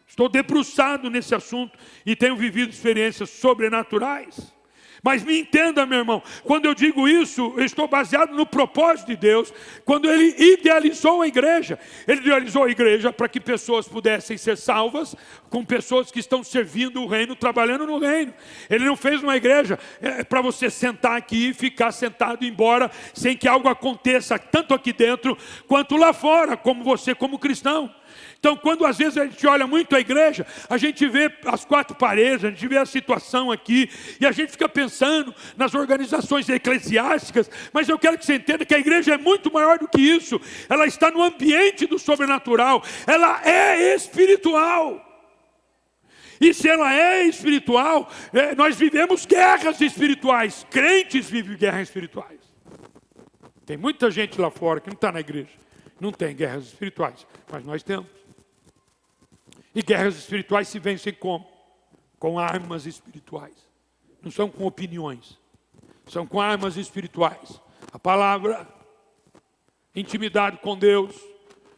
Estou debruçado nesse assunto e tenho vivido experiências sobrenaturais. Mas me entenda, meu irmão, quando eu digo isso, eu estou baseado no propósito de Deus. Quando Ele idealizou a igreja, Ele idealizou a igreja para que pessoas pudessem ser salvas, com pessoas que estão servindo o reino, trabalhando no reino. Ele não fez uma igreja para você sentar aqui e ficar sentado e ir embora, sem que algo aconteça, tanto aqui dentro, quanto lá fora, como você, como cristão. Então, quando às vezes a gente olha muito a igreja, a gente vê as quatro paredes, a gente vê a situação aqui, e a gente fica pensando nas organizações eclesiásticas, mas eu quero que você entenda que a igreja é muito maior do que isso. Ela está no ambiente do sobrenatural, ela é espiritual. E se ela é espiritual, nós vivemos guerras espirituais. Crentes vivem guerras espirituais. Tem muita gente lá fora que não está na igreja, não tem guerras espirituais, mas nós temos. E guerras espirituais se vencem como? Com armas espirituais. Não são com opiniões. São com armas espirituais. A palavra, intimidade com Deus,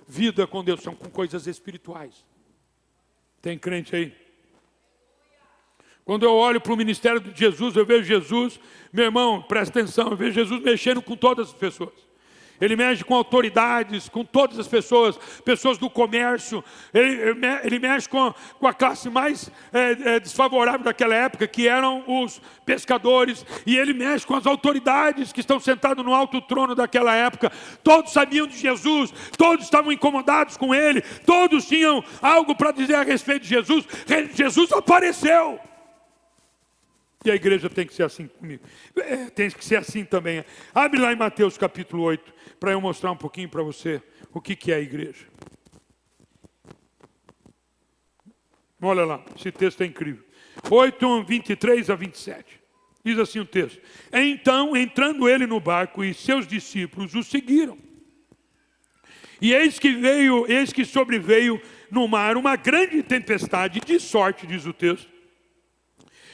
vida com Deus, são com coisas espirituais. Tem crente aí? Quando eu olho para o ministério de Jesus, eu vejo Jesus, meu irmão, presta atenção, eu vejo Jesus mexendo com todas as pessoas. Ele mexe com autoridades, com todas as pessoas, pessoas do comércio. Ele mexe com a classe mais desfavorável daquela época, que eram os pescadores. E ele mexe com as autoridades que estão sentadas no alto trono daquela época. Todos sabiam de Jesus, todos estavam incomodados com ele, todos tinham algo para dizer a respeito de Jesus. Jesus apareceu. E a igreja tem que ser assim comigo. Tem que ser assim também. Abre lá em Mateus capítulo 8, para eu mostrar um pouquinho para você o que é a igreja. Olha lá, esse texto é incrível. 8, 23 a 27. Diz assim o texto. Então, entrando ele no barco e seus discípulos o seguiram. E eis que sobreveio no mar uma grande tempestade, de sorte, diz o texto,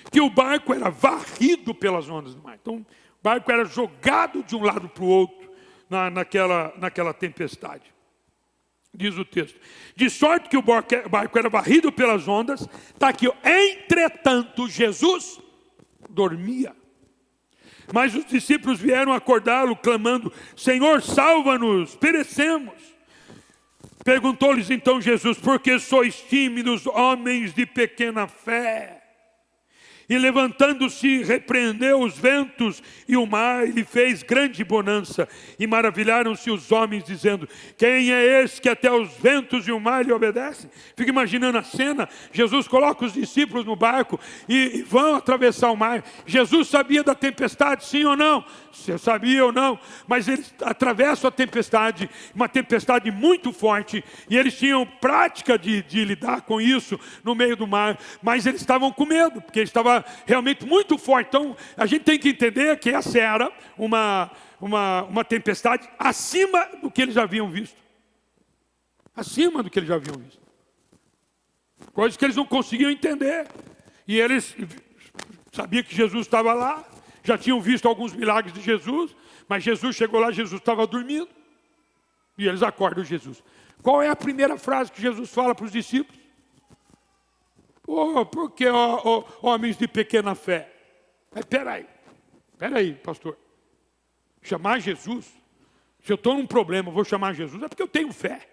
que o barco era varrido pelas ondas do mar. Então, o barco era jogado de um lado para o outro naquela tempestade. Diz o texto. De sorte que o barco era varrido pelas ondas, está aqui. Entretanto, Jesus dormia. Mas os discípulos vieram acordá-lo, clamando, Senhor, salva-nos, perecemos. Perguntou-lhes então Jesus, por que sois tímidos, homens de pequena fé? E levantando-se, repreendeu os ventos e o mar, e lhe fez grande bonança. E maravilharam-se os homens, dizendo: quem é esse que até os ventos e o mar lhe obedecem? Fica imaginando a cena. Jesus coloca os discípulos no barco e vão atravessar o mar. Jesus sabia da tempestade, sim ou não? Se sabia ou não, mas eles atravessam a tempestade, uma tempestade muito forte, e eles tinham prática de lidar com isso no meio do mar, mas eles estavam com medo, porque estava realmente muito forte. Então a gente tem que entender que essa era uma tempestade acima do que eles já haviam visto. Acima do que eles já haviam visto. Coisas que eles não conseguiam entender. E eles sabiam que Jesus estava lá, já tinham visto alguns milagres de Jesus, mas Jesus chegou lá, Jesus estava dormindo, e eles acordam Jesus. Qual é a primeira frase que Jesus fala para os discípulos? Por que homens de pequena fé? Espera aí, pastor. Chamar Jesus? Se eu estou num problema, eu vou chamar Jesus, é porque eu tenho fé.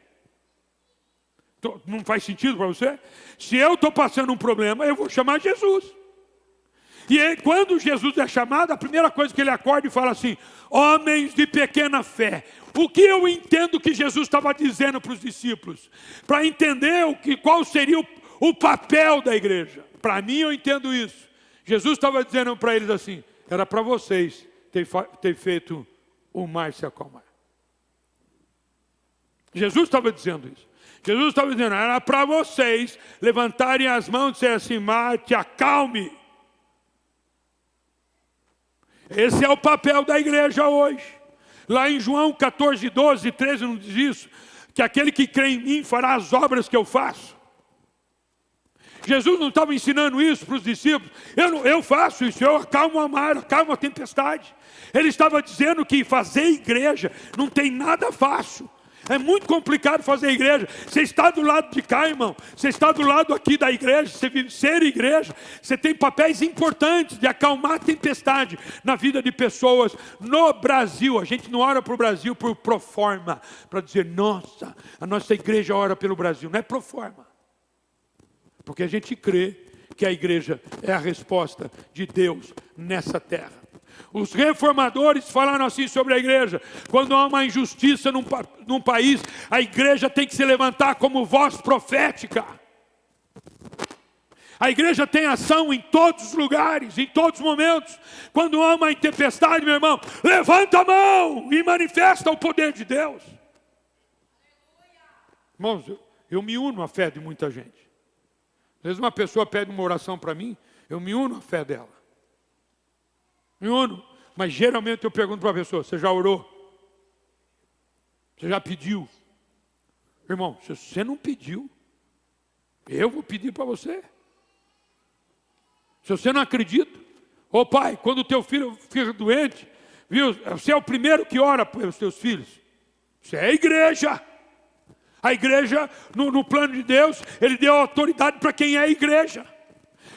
Não faz sentido para você? Se eu estou passando um problema, eu vou chamar Jesus. E aí, quando Jesus é chamado, a primeira coisa que ele acorda e fala assim: homens de pequena fé. O que eu entendo que Jesus estava dizendo para os discípulos? Para entender qual seria o papel da igreja. Para mim, eu entendo isso. Jesus estava dizendo para eles assim: era para vocês ter feito o mar se acalmar. Jesus estava dizendo isso. Jesus estava dizendo: era para vocês levantarem as mãos e dizer assim: mar, te acalme. Esse é o papel da igreja hoje. Lá em João 14, 12 e 13 não diz isso? Que aquele que crê em mim fará as obras que eu faço. Jesus não estava ensinando isso para os discípulos. Eu faço isso, eu acalmo a mar, acalmo a tempestade. Ele estava dizendo que fazer igreja não tem nada fácil. É muito complicado fazer igreja. Você está do lado de cá, irmão. Você está do lado aqui da igreja. Você vive ser igreja. Você tem papéis importantes de acalmar a tempestade na vida de pessoas no Brasil. A gente não ora para o Brasil por proforma, para dizer: nossa, a nossa igreja ora pelo Brasil. Não é proforma. Porque a gente crê que a igreja é a resposta de Deus nessa terra. Os reformadores falaram assim sobre a igreja: quando há uma injustiça num país, a igreja tem que se levantar como voz profética. A igreja tem ação em todos os lugares, em todos os momentos. Quando há uma tempestade, meu irmão, levanta a mão e manifesta o poder de Deus. Irmãos, eu me uno à fé de muita gente. Às vezes uma pessoa pede uma oração para mim, eu me uno à fé dela. Me uno. Mas geralmente eu pergunto para a pessoa: você já orou? Você já pediu? Irmão, se você não pediu, eu vou pedir para você. Se você não acredita, ô pai, quando o teu filho fica doente, viu? Você é o primeiro que ora pelos teus filhos. Você é a igreja. A igreja, no plano de Deus, ele deu autoridade para quem é a igreja.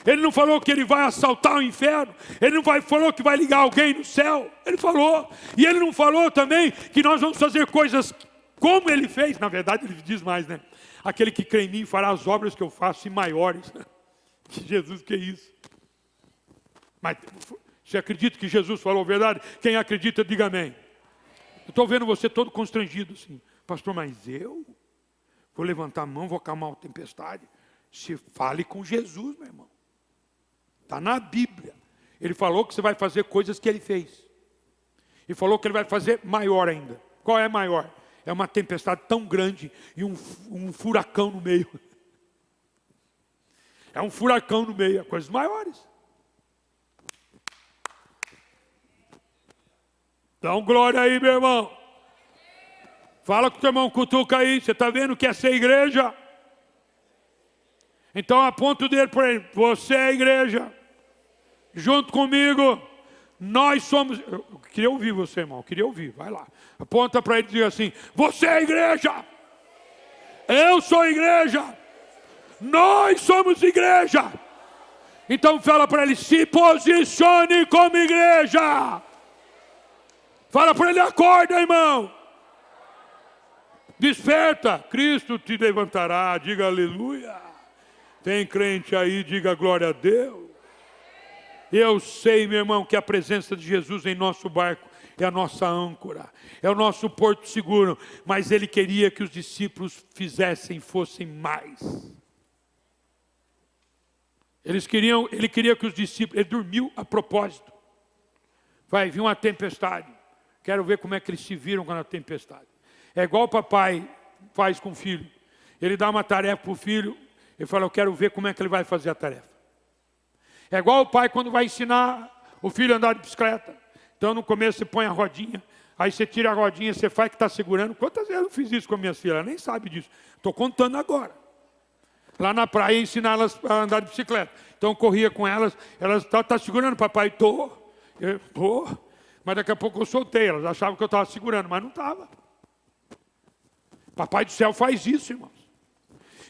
Ele não falou que ele vai assaltar o inferno. Ele não falou que vai ligar alguém no céu. Ele falou. E ele não falou também que nós vamos fazer coisas como ele fez. Na verdade, ele diz mais, né? Aquele que crê em mim fará as obras que eu faço e maiores. Que Jesus, que é isso? Mas você acredita que Jesus falou a verdade? Quem acredita, diga amém. Eu estou vendo você todo constrangido assim. Pastor, mas eu vou levantar a mão, vou acalmar a tempestade? Se fale com Jesus, meu irmão. Está na Bíblia. Ele falou que você vai fazer coisas que ele fez. E falou que ele vai fazer maior ainda. Qual é maior? É uma tempestade tão grande e um furacão no meio. É um furacão no meio, é coisas maiores. Dá glória aí, meu irmão. Fala com o teu irmão, cutuca aí. Você está vendo que é ser igreja? Então aponta o dedo para ele: você é a igreja. Junto comigo, nós somos. Eu queria ouvir você, irmão. Eu queria ouvir. Vai lá. Aponta para ele e diz assim: você é a igreja. Eu sou a igreja. Nós somos igreja. Então fala para ele: se posicione como igreja. Fala para ele: acorda, irmão. Desperta. Cristo te levantará. Diga aleluia. Tem crente aí, diga glória a Deus. Eu sei, meu irmão, que a presença de Jesus em nosso barco é a nossa âncora, é o nosso porto seguro, mas ele queria que os discípulos fossem mais. Ele queria que os discípulos, ele dormiu a propósito. Vai vir uma tempestade, quero ver como é que eles se viram com a tempestade. É igual o papai faz com o filho, ele dá uma tarefa para o filho, ele fala, eu quero ver como é que ele vai fazer a tarefa. É igual o pai quando vai ensinar o filho a andar de bicicleta. Então no começo você põe a rodinha, aí você tira a rodinha, você faz que está segurando. Quantas vezes eu fiz isso com as minhas filhas? Ela nem sabe disso. Estou contando agora. Lá na praia ensinar elas a andar de bicicleta. Então eu corria com elas tá segurando, papai? Tô. Mas daqui a pouco eu soltei, elas achavam que eu estava segurando, mas não estava. Papai do céu faz isso, irmãos.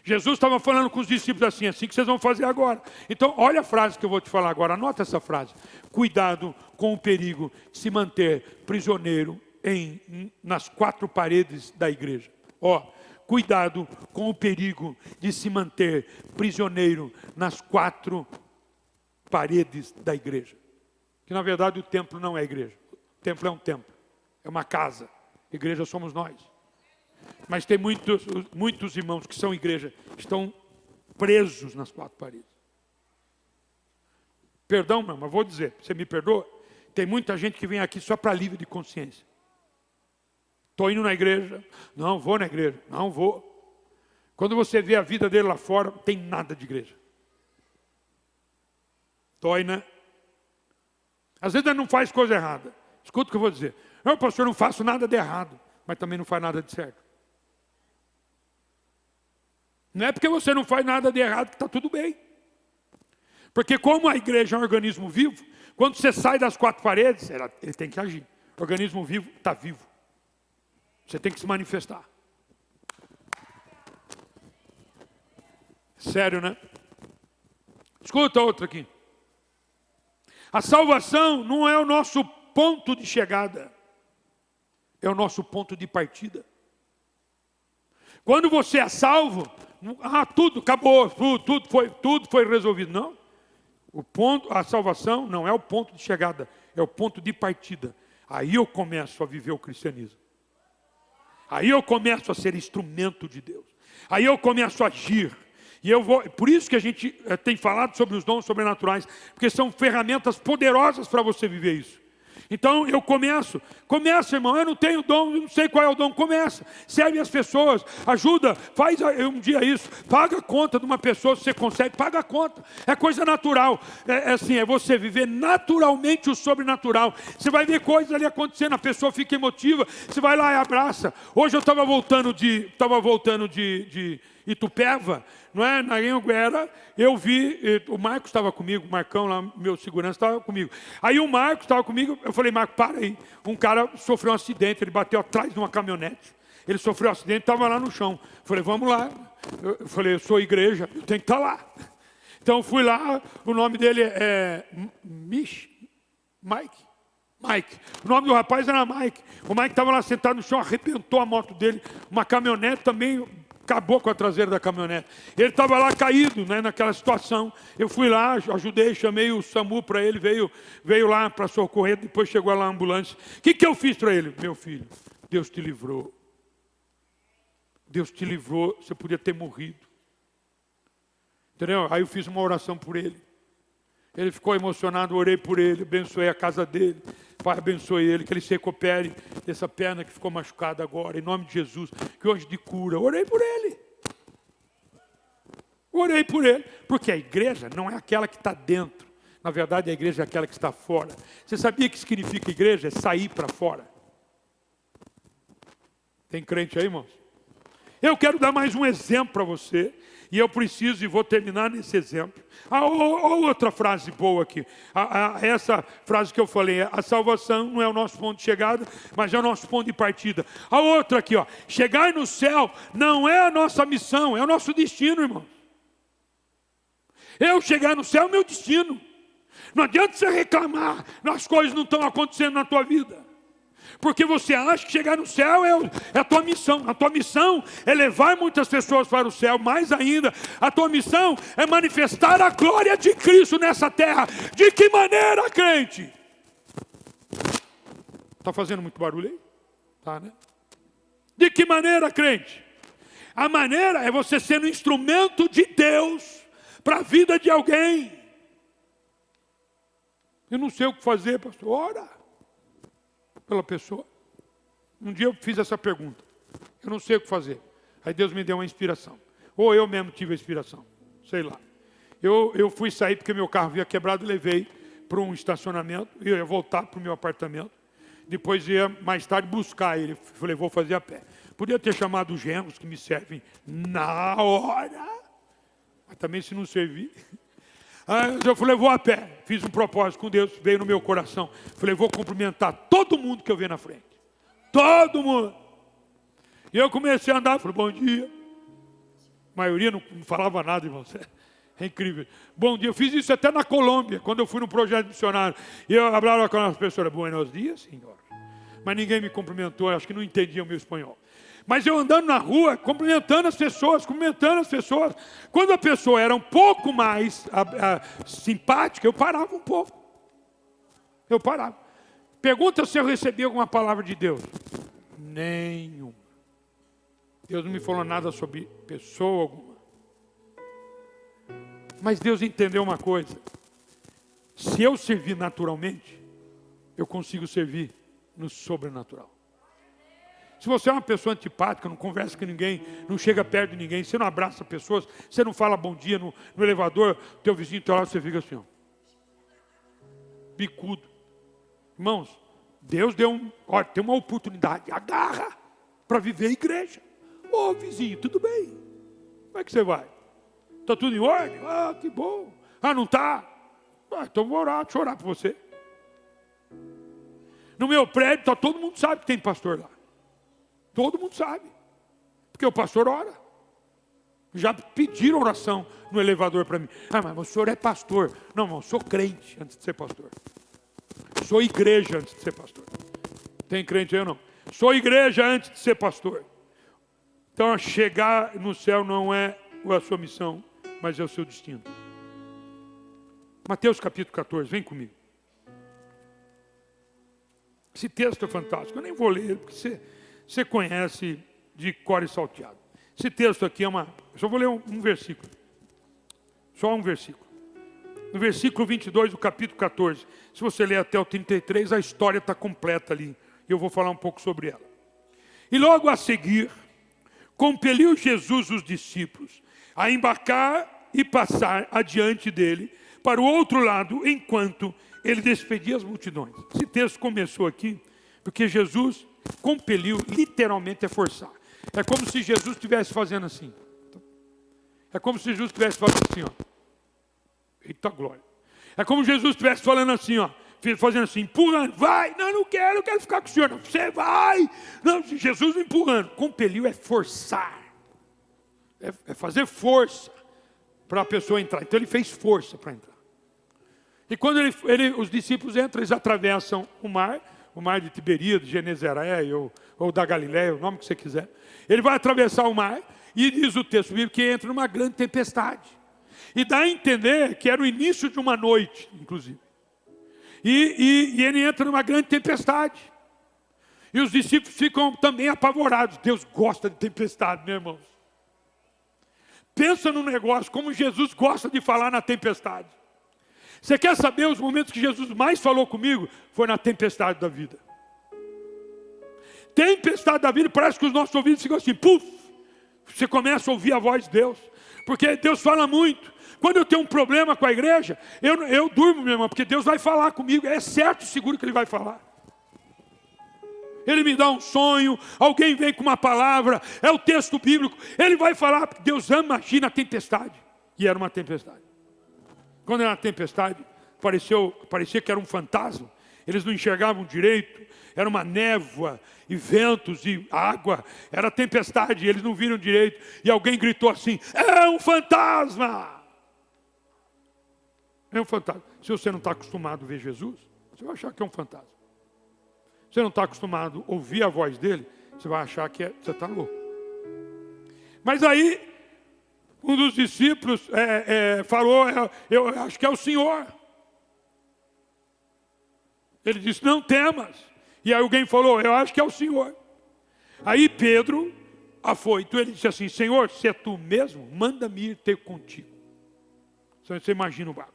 Jesus estava falando com os discípulos assim que vocês vão fazer agora. Então, olha a frase que eu vou te falar agora, anota essa frase. Cuidado com o perigo de se manter prisioneiro nas quatro paredes da igreja. Cuidado com o perigo de se manter prisioneiro nas quatro paredes da igreja. Que na verdade o templo não é a igreja. O templo é um templo, é uma casa. A igreja somos nós. Mas tem muitos irmãos que são igreja, estão presos nas quatro paredes. Perdão, meu, mas vou dizer, você me perdoa? Tem muita gente que vem aqui só para alívio de consciência. Estou indo na igreja, não vou na igreja, não vou. Quando você vê a vida dele lá fora, não tem nada de igreja. Dói, né? Às vezes ele não faz coisa errada. Escuta o que eu vou dizer. Não, pastor, eu não faço nada de errado, mas também não faz nada de certo. Não é porque você não faz nada de errado que está tudo bem. Porque como a igreja é um organismo vivo, quando você sai das quatro paredes, ele tem que agir. O organismo vivo está vivo. Você tem que se manifestar. Sério, né? Escuta outra aqui. A salvação não é o nosso ponto de chegada. É o nosso ponto de partida. Quando você é salvo, tudo acabou, tudo foi resolvido. Não. A salvação não é o ponto de chegada, é o ponto de partida. Aí eu começo a viver o cristianismo. Aí eu começo a ser instrumento de Deus. Aí eu começo a agir. Por isso que a gente tem falado sobre os dons sobrenaturais, porque são ferramentas poderosas para você viver isso. Então eu começo, irmão, eu não tenho dom, eu não sei qual é o dom, começa, serve as pessoas, ajuda, faz um dia isso, paga a conta de uma pessoa, se você consegue, paga a conta, é coisa natural, é você viver naturalmente o sobrenatural, você vai ver coisas ali acontecendo, a pessoa fica emotiva, você vai lá e abraça. Hoje eu estava voltando de Itupeva, não é? Na Anhanguera, eu vi, o Marcos estava comigo, o Marcão lá, meu segurança, estava comigo. Aí o Marcos estava comigo, eu falei, Marcos, para aí. Um cara sofreu um acidente, ele bateu atrás de uma caminhonete. Ele sofreu um acidente, estava lá no chão. Eu falei, vamos lá. Eu falei, eu sou igreja, eu tenho que estar lá. Então fui lá, o nome dele é Mike. O nome do rapaz era Mike. O Mike estava lá sentado no chão, arrebentou a moto dele. Uma caminhonete também acabou com a traseira da caminhonete. Ele estava lá caído, né, naquela situação. Eu fui lá, ajudei, chamei o SAMU para ele, veio lá para socorrer, depois chegou lá a ambulância. O que eu fiz para ele? Meu filho, Deus te livrou. Deus te livrou, você podia ter morrido. Entendeu? Aí eu fiz uma oração por ele. Ele ficou emocionado, orei por ele, abençoei a casa dele. Pai, abençoe ele, que ele se recupere dessa perna que ficou machucada agora, em nome de Jesus, que hoje de cura. Orei por ele. Porque a igreja não é aquela que está dentro. Na verdade, a igreja é aquela que está fora. Você sabia que significa igreja? É sair para fora. Tem crente aí, irmãos? Eu quero dar mais um exemplo para você. E eu preciso, e vou terminar nesse exemplo. Outra frase boa aqui. Essa frase que eu falei, a salvação não é o nosso ponto de chegada, mas é o nosso ponto de partida. A outra aqui, chegar no céu não é a nossa missão, é o nosso destino, irmão. Eu chegar no céu é o meu destino. Não adianta você reclamar, as coisas não estão acontecendo na tua vida. Porque você acha que chegar no céu é a tua missão. A tua missão é levar muitas pessoas para o céu. Mais ainda, a tua missão é manifestar a glória de Cristo nessa terra. De que maneira, crente? Está fazendo muito barulho aí? Tá, né? De que maneira, crente? A maneira é você ser um instrumento de Deus para a vida de alguém. Eu não sei o que fazer, pastor. Ora pela pessoa. Um dia eu fiz essa pergunta. Eu não sei o que fazer. Aí Deus me deu uma inspiração. Ou eu mesmo tive a inspiração. Sei lá. Eu fui sair porque meu carro havia quebrado e levei para um estacionamento. E eu ia voltar para o meu apartamento. Depois ia mais tarde buscar ele. Falei, vou fazer a pé. Podia ter chamado os genros que me servem na hora. Mas também se não servir. Aí eu falei, vou a pé. Fiz um propósito com Deus, veio no meu coração. Falei, vou cumprimentar todo mundo que eu ver na frente. Todo mundo. E eu comecei a andar, falei, bom dia. A maioria não falava nada, irmão. É incrível. Bom dia. Eu fiz isso até na Colômbia, quando eu fui no projeto missionário. E eu falava com as pessoas, buenos dias, senhor. Mas ninguém me cumprimentou, acho que não entendia o meu espanhol. Mas eu andando na rua, cumprimentando as pessoas. Quando a pessoa era um pouco mais simpática, eu parava um pouco. Eu parava. Pergunta se eu recebi alguma palavra de Deus. Nenhuma. Deus não me falou nada sobre pessoa alguma. Mas Deus entendeu uma coisa. Se eu servir naturalmente, eu consigo servir no sobrenatural. Se você é uma pessoa antipática, não conversa com ninguém, não chega perto de ninguém, você não abraça pessoas, você não fala bom dia no elevador, teu vizinho está lá, você fica assim, ó, bicudo. Irmãos, Deus deu tem uma oportunidade, agarra, para viver a igreja. Ô vizinho, tudo bem? Como é que você vai? Está tudo em ordem? Ah, que bom. Ah, não está? Ah, então vou orar, deixa eu orar por você. No meu prédio, todo mundo sabe que tem pastor lá. Todo mundo sabe. Porque o pastor ora. Já pediram oração no elevador para mim. Ah, mas o senhor é pastor. Não, eu sou crente antes de ser pastor. Sou igreja antes de ser pastor. Tem crente aí ou não? Sou igreja antes de ser pastor. Então, chegar no céu não é a sua missão, mas é o seu destino. Mateus capítulo 14, vem comigo. Esse texto é fantástico. Eu nem vou ler, porque você conhece de cor e salteado. Esse texto aqui é eu só vou ler um versículo. Só um versículo. No versículo 22 do capítulo 14. Se você ler até o 33, a história está completa ali. E eu vou falar um pouco sobre ela. E logo a seguir, compeliu Jesus os discípulos a embarcar e passar adiante dele para o outro lado, enquanto ele despedia as multidões. Esse texto começou aqui, porque Jesus compeliu, literalmente é forçar. É como se Jesus estivesse fazendo assim. É como se Jesus estivesse fazendo assim, ó. Eita glória. É como se Jesus estivesse falando assim, ó. Fazendo assim, empurrando, vai. Não, eu quero ficar com o senhor. Não, você vai. Não, Jesus empurrando. Compeliu é forçar. É fazer força para a pessoa entrar. Então ele fez força para entrar. E quando os discípulos entram, eles atravessam o mar de Tiberíades, de Genezaré ou da Galiléia, o nome que você quiser. Ele vai atravessar o mar e diz o texto bíblico que entra numa grande tempestade. E dá a entender que era o início de uma noite, inclusive. E ele entra numa grande tempestade. E os discípulos ficam também apavorados. Deus gosta de tempestade, né, irmãos? Pensa no negócio, como Jesus gosta de falar na tempestade. Você quer saber os momentos que Jesus mais falou comigo? Foi na tempestade da vida. Tempestade da vida, parece que os nossos ouvidos ficam assim, puf! Você começa a ouvir a voz de Deus. Porque Deus fala muito. Quando eu tenho um problema com a igreja, eu durmo, meu irmão, porque Deus vai falar comigo. É certo e seguro que Ele vai falar. Ele me dá um sonho, alguém vem com uma palavra, é o texto bíblico. Ele vai falar, porque Deus ama, imagina a tempestade. E era uma tempestade. Quando era uma tempestade, parecia que era um fantasma. Eles não enxergavam direito. Era uma névoa e ventos e água. Era tempestade, eles não viram direito. E alguém gritou assim, é um fantasma! É um fantasma. Se você não está acostumado a ver Jesus, você vai achar que é um fantasma. você não está acostumado a ouvir a voz dele, você vai achar que você está louco. Mas aí, um dos discípulos falou, eu acho que é o Senhor. Ele disse, não temas. E aí alguém falou, eu acho que é o Senhor. Aí Pedro, afoito, ele disse assim, Senhor, se é tu mesmo, manda-me ir ter contigo. Você imagina o barco.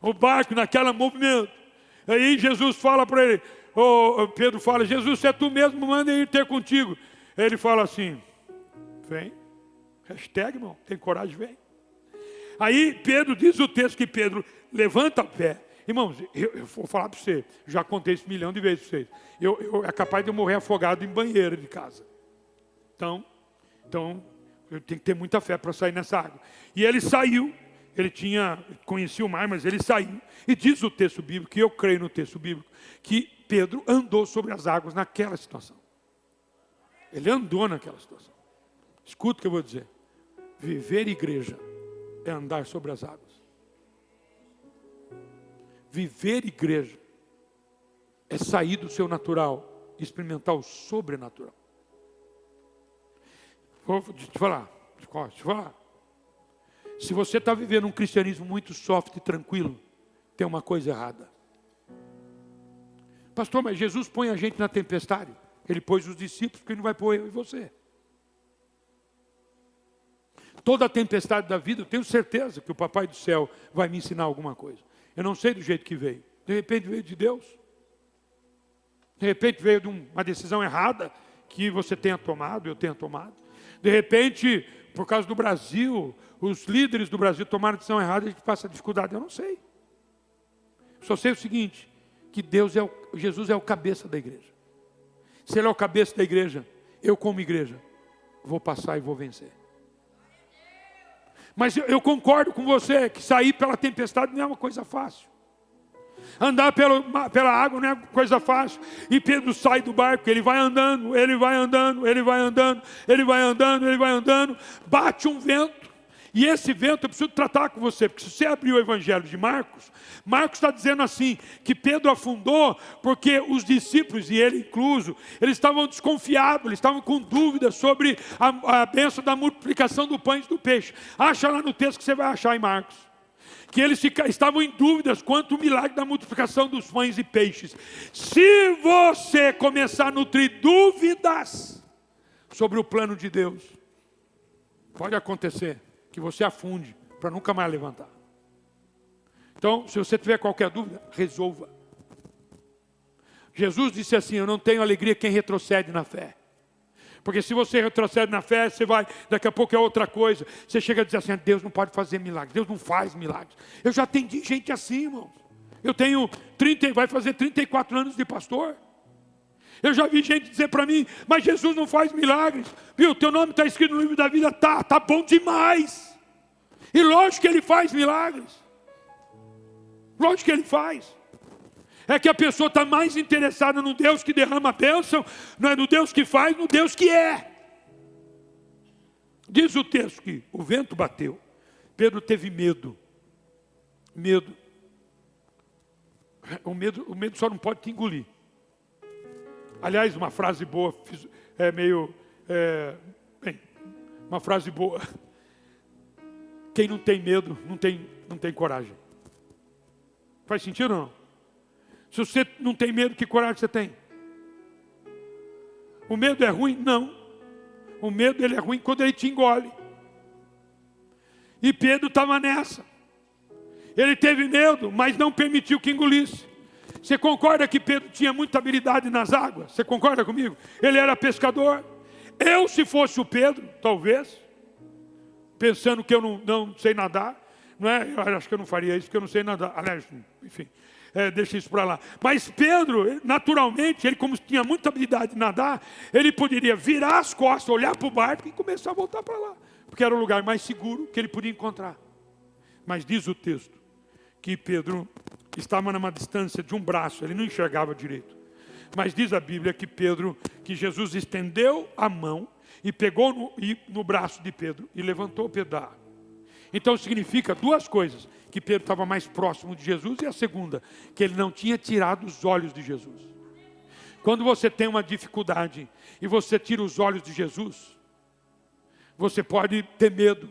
O barco naquele movimento. Aí Jesus fala para ele, Pedro fala, Jesus, se é tu mesmo, manda ir ter contigo. Ele fala assim, vem. Hashtag, irmão, tem coragem, vem. Aí Pedro, diz o texto que Pedro levanta a pé. Irmãos, eu vou falar para você, já contei isso 1 milhão de vezes para vocês. Eu é capaz de eu morrer afogado em banheiro de casa. Então, eu tenho que ter muita fé para sair nessa água. E ele saiu, conhecia o mar, mas ele saiu. E diz o texto bíblico, e eu creio no texto bíblico, que Pedro andou sobre as águas naquela situação. Ele andou naquela situação. Escuta o que eu vou dizer. Viver igreja é andar sobre as águas. Viver igreja é sair do seu natural e experimentar o sobrenatural. Vou te falar. Se você está vivendo um cristianismo muito soft e tranquilo, tem uma coisa errada. Pastor, mas Jesus põe a gente na tempestade. Ele pôs os discípulos, porque ele não vai pôr eu e você. Toda a tempestade da vida, eu tenho certeza que o Papai do Céu vai me ensinar alguma coisa. Eu não sei do jeito que veio. De repente veio de Deus. De repente veio de uma decisão errada que você tenha tomado, eu tenha tomado. De repente, por causa do Brasil, os líderes do Brasil tomaram a decisão errada e a gente passa dificuldade. Eu não sei. Só sei o seguinte, que Jesus é o cabeça da igreja. Se Ele é o cabeça da igreja, eu como igreja, vou passar e vou vencer. Mas eu concordo com você que sair pela tempestade não é uma coisa fácil. Andar pela água não é coisa fácil. E Pedro sai do barco, ele vai andando, bate um vento. E esse vento eu preciso tratar com você, porque se você abrir o Evangelho de Marcos, Marcos está dizendo assim, que Pedro afundou porque os discípulos, e ele incluso, eles estavam desconfiados, eles estavam com dúvidas sobre a bênção da multiplicação do pão e do peixe. Acha lá no texto que você vai achar em Marcos. Que eles estavam em dúvidas quanto ao milagre da multiplicação dos pães e peixes. Se você começar a nutrir dúvidas sobre o plano de Deus, pode acontecer que você afunde para nunca mais levantar. Então, se você tiver qualquer dúvida, resolva. Jesus disse assim, eu não tenho alegria quem retrocede na fé. Porque se você retrocede na fé, você vai, daqui a pouco é outra coisa. Você chega a dizer assim, Deus não pode fazer milagres, Deus não faz milagres. Eu já atendi gente assim, irmãos. Eu tenho vai fazer 34 anos de pastor. Eu já vi gente dizer para mim, mas Jesus não faz milagres. Viu, teu nome está escrito no livro da vida, tá bom demais. E lógico que Ele faz milagres. Lógico que Ele faz. É que a pessoa está mais interessada no Deus que derrama a bênção, não é no Deus que faz, no Deus que é. Diz o texto que o vento bateu. Pedro teve medo. O medo só não pode te engolir. Aliás, uma frase boa, uma frase boa. Quem não tem medo, não tem coragem. Faz sentido ou não? Se você não tem medo, que coragem você tem? O medo é ruim? Não. O medo ele é ruim quando ele te engole. E Pedro estava nessa. Ele teve medo, mas não permitiu que engolisse. Você concorda que Pedro tinha muita habilidade nas águas? Você concorda comigo? Ele era pescador. Eu, se fosse o Pedro, talvez, pensando que eu não sei nadar, não é? Eu acho que eu não faria isso, porque eu não sei nadar. Aliás, enfim, deixa isso para lá. Mas Pedro, naturalmente, ele como tinha muita habilidade de nadar, ele poderia virar as costas, olhar para o barco e começar a voltar para lá. Porque era o lugar mais seguro que ele podia encontrar. Mas diz o texto que Pedro estava numa distância de um braço, ele não enxergava direito. Mas diz a Bíblia que Jesus estendeu a mão e pegou no braço de Pedro e levantou Pedro da água. Então significa duas coisas: que Pedro estava mais próximo de Jesus, e a segunda, que ele não tinha tirado os olhos de Jesus. Quando você tem uma dificuldade e você tira os olhos de Jesus, você pode ter medo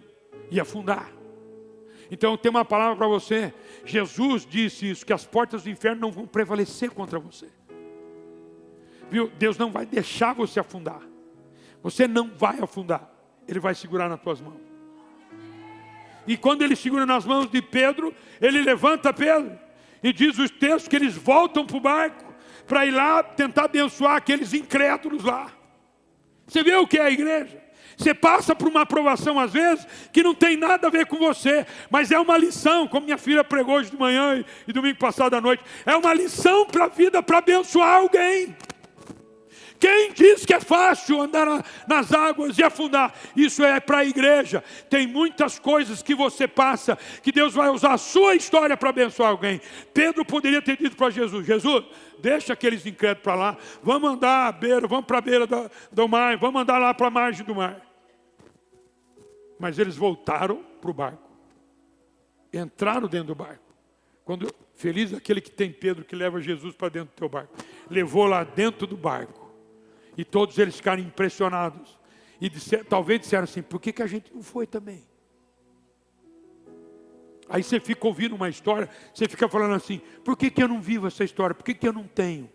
e afundar. Então eu tenho uma palavra para você. Jesus disse isso, que as portas do inferno não vão prevalecer contra você. Viu? Deus não vai deixar você afundar. Você não vai afundar. Ele vai segurar nas tuas mãos. E quando ele segura nas mãos de Pedro, ele levanta Pedro. E diz os textos que eles voltam para o barco para ir lá tentar abençoar aqueles incrédulos lá. Você vê o que é a igreja? Você passa por uma aprovação às vezes que não tem nada a ver com você, mas é uma lição, como minha filha pregou hoje de manhã e domingo passado à noite. É uma lição para a vida, para abençoar alguém. Quem diz que é fácil andar nas águas e afundar? Isso é para a igreja. Tem muitas coisas que você passa, que Deus vai usar a sua história para abençoar alguém. Pedro poderia ter dito para Jesus: Jesus, deixa aqueles incrédulos para lá, vamos andar à beira, vamos para a beira do mar, vamos andar lá para a margem do mar. Mas eles voltaram para o barco, entraram dentro do barco. Feliz aquele que tem Pedro, que leva Jesus para dentro do teu barco. Levou lá dentro do barco. E todos eles ficaram impressionados. E talvez disseram assim: por que a gente não foi também? Aí você fica ouvindo uma história, você fica falando assim: por que eu não vivo essa história? Por que eu não tenho?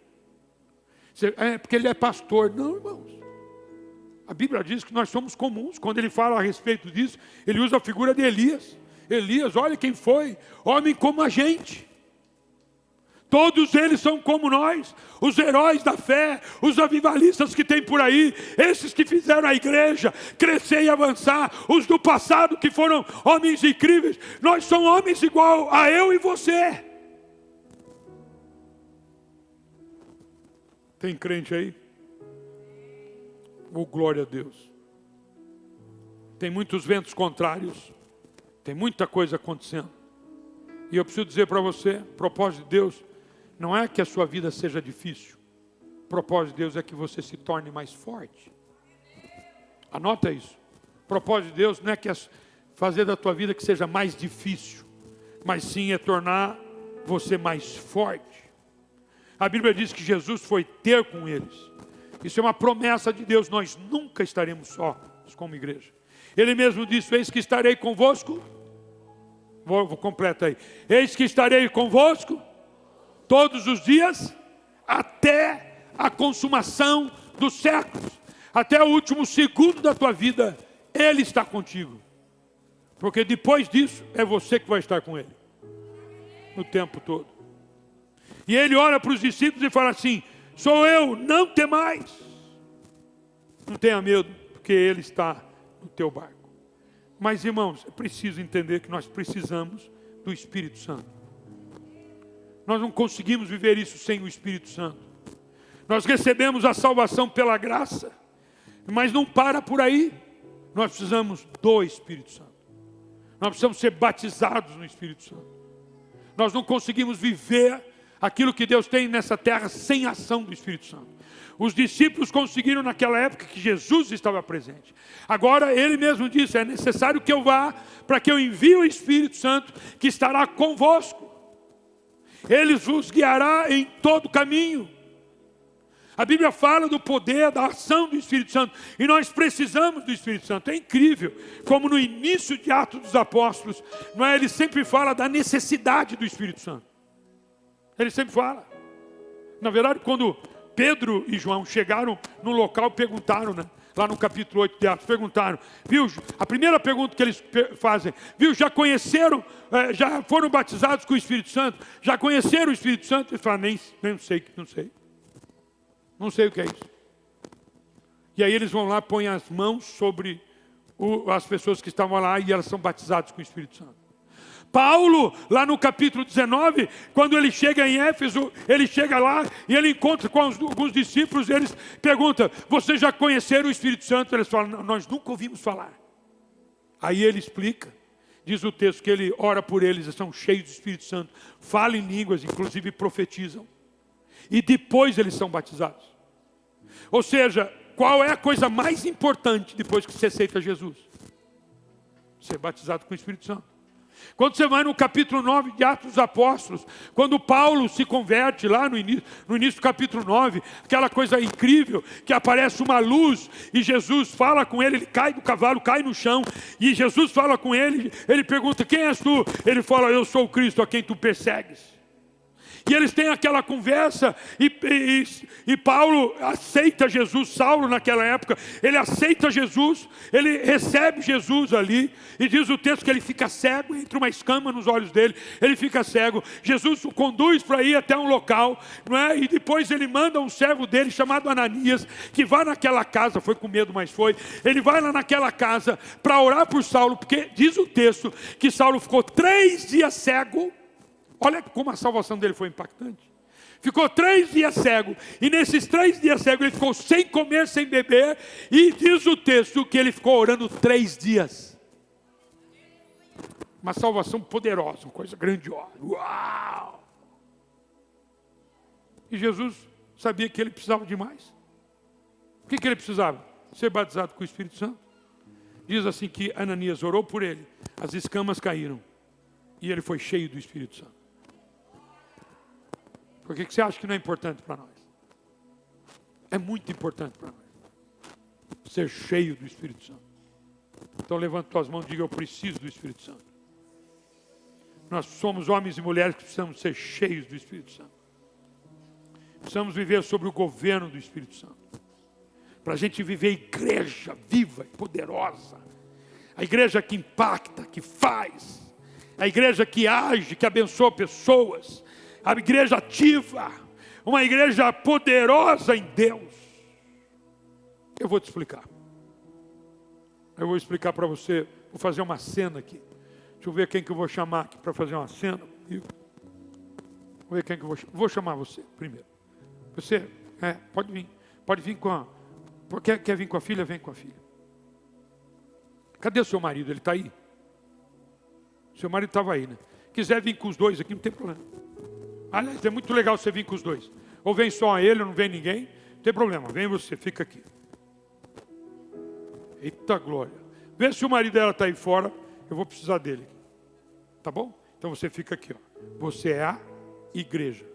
Porque ele é pastor. Não, irmãos. A Bíblia diz que nós somos comuns. Quando ele fala a respeito disso, ele usa a figura de Elias. Elias, olha quem foi, homem como a gente. Todos eles são como nós, os heróis da fé, os avivalistas que tem por aí, esses que fizeram a igreja crescer e avançar, os do passado que foram homens incríveis. Nós somos homens igual a eu e você. Tem crente aí? Oh, glória a Deus. Tem muitos ventos contrários, tem muita coisa acontecendo. E eu preciso dizer para você, propósito de Deus não é que a sua vida seja difícil. O propósito de Deus é que você se torne mais forte. Anota isso. O propósito de Deus não é que fazer da tua vida que seja mais difícil, mas sim é tornar você mais forte. A Bíblia diz que Jesus foi ter com eles. Isso é uma promessa de Deus. Nós nunca estaremos sós como igreja. Ele mesmo disse: eis que estarei convosco. Vou completar aí. Eis que estarei convosco todos os dias, até a consumação dos séculos. Até o último segundo da tua vida, Ele está contigo. Porque depois disso, é você que vai estar com Ele. O tempo todo. E Ele olha para os discípulos e fala assim: sou eu, não temais. Não tenha medo, porque Ele está no teu barco. Mas, irmãos, é preciso entender que nós precisamos do Espírito Santo. Nós não conseguimos viver isso sem o Espírito Santo. Nós recebemos a salvação pela graça, mas não para por aí. Nós precisamos do Espírito Santo. Nós precisamos ser batizados no Espírito Santo. Nós não conseguimos viver aquilo que Deus tem nessa terra sem a ação do Espírito Santo. Os discípulos conseguiram naquela época que Jesus estava presente. Agora Ele mesmo disse: é necessário que eu vá, para que eu envie o Espírito Santo, que estará convosco. Ele vos guiará em todo caminho. A Bíblia fala do poder, da ação do Espírito Santo. E nós precisamos do Espírito Santo. É incrível como no início de Atos dos Apóstolos, não é? Ele sempre fala da necessidade do Espírito Santo. Ele sempre fala. Na verdade, quando Pedro e João chegaram no local, perguntaram, né? Lá no capítulo 8 de Atos, perguntaram, viu, a primeira pergunta que eles fazem, viu, já conheceram, já foram batizados com o Espírito Santo? Já conheceram o Espírito Santo? Eles falam: nem sei. Não sei o que é isso. E aí eles vão lá, põem as mãos sobre as pessoas que estavam lá e elas são batizadas com o Espírito Santo. Paulo, lá no capítulo 19, quando ele chega em Éfeso, ele chega lá e ele encontra com alguns discípulos, eles perguntam: vocês já conheceram o Espírito Santo? Eles falam: nós nunca ouvimos falar. Aí ele explica, diz o texto que ele ora por eles, eles são cheios do Espírito Santo, falam em línguas, inclusive profetizam. E depois eles são batizados. Ou seja, qual é a coisa mais importante depois que você aceita Jesus? Ser batizado com o Espírito Santo. Quando você vai no capítulo 9 de Atos dos Apóstolos, quando Paulo se converte lá no início do capítulo 9, aquela coisa incrível, que aparece uma luz e Jesus fala com ele, ele cai do cavalo, cai no chão, e Jesus fala com ele, ele pergunta, quem és tu? Ele fala, eu sou o Cristo a quem tu persegues. E eles têm aquela conversa e Paulo aceita Jesus, Saulo naquela época, ele aceita Jesus, ele recebe Jesus ali, e diz o texto que ele fica cego, entra uma escama nos olhos dele, ele fica cego, Jesus o conduz para ir até um local, não é? E depois ele manda um servo dele chamado Ananias, que vai naquela casa, foi com medo, mas foi, ele vai lá naquela casa para orar por Saulo, porque diz o texto que Saulo ficou 3 dias cego. Olha como a salvação dele foi impactante. Ficou 3 dias cego. E nesses 3 dias cego ele ficou sem comer, sem beber. E diz o texto que ele ficou orando 3 dias. Uma salvação poderosa, uma coisa grandiosa. Uau! E Jesus sabia que ele precisava de mais. O que ele precisava? Ser batizado com o Espírito Santo. Diz assim que Ananias orou por ele. As escamas caíram. E ele foi cheio do Espírito Santo. Por que você acha que não é importante para nós? É muito importante para nós. Ser cheio do Espírito Santo. Então levante suas mãos e diga, eu preciso do Espírito Santo. Nós somos homens e mulheres que precisamos ser cheios do Espírito Santo. Precisamos viver sobre o governo do Espírito Santo. Para a gente viver igreja viva e poderosa. A igreja que impacta, que faz. A igreja que age, que abençoa pessoas. A igreja ativa, uma igreja poderosa em Deus. Eu vou te explicar. Eu vou explicar para você, vou fazer uma cena aqui. Deixa eu ver quem que eu vou chamar aqui para fazer uma cena comigo. Vou ver quem que eu vou chamar você primeiro. Você, pode vir com a... Quer vir com a filha? Vem com a filha. Cadê o seu marido? Ele está aí? Seu marido estava aí, né? Quiser vir com os dois aqui, não tem problema. Aliás, é muito legal você vir com os dois. Ou vem só ele, ou não vem ninguém. Não tem problema, vem você, fica aqui. Eita glória. Vê se o marido dela está aí fora, eu vou precisar dele. Tá bom? Então você fica aqui, ó. Você é a igreja.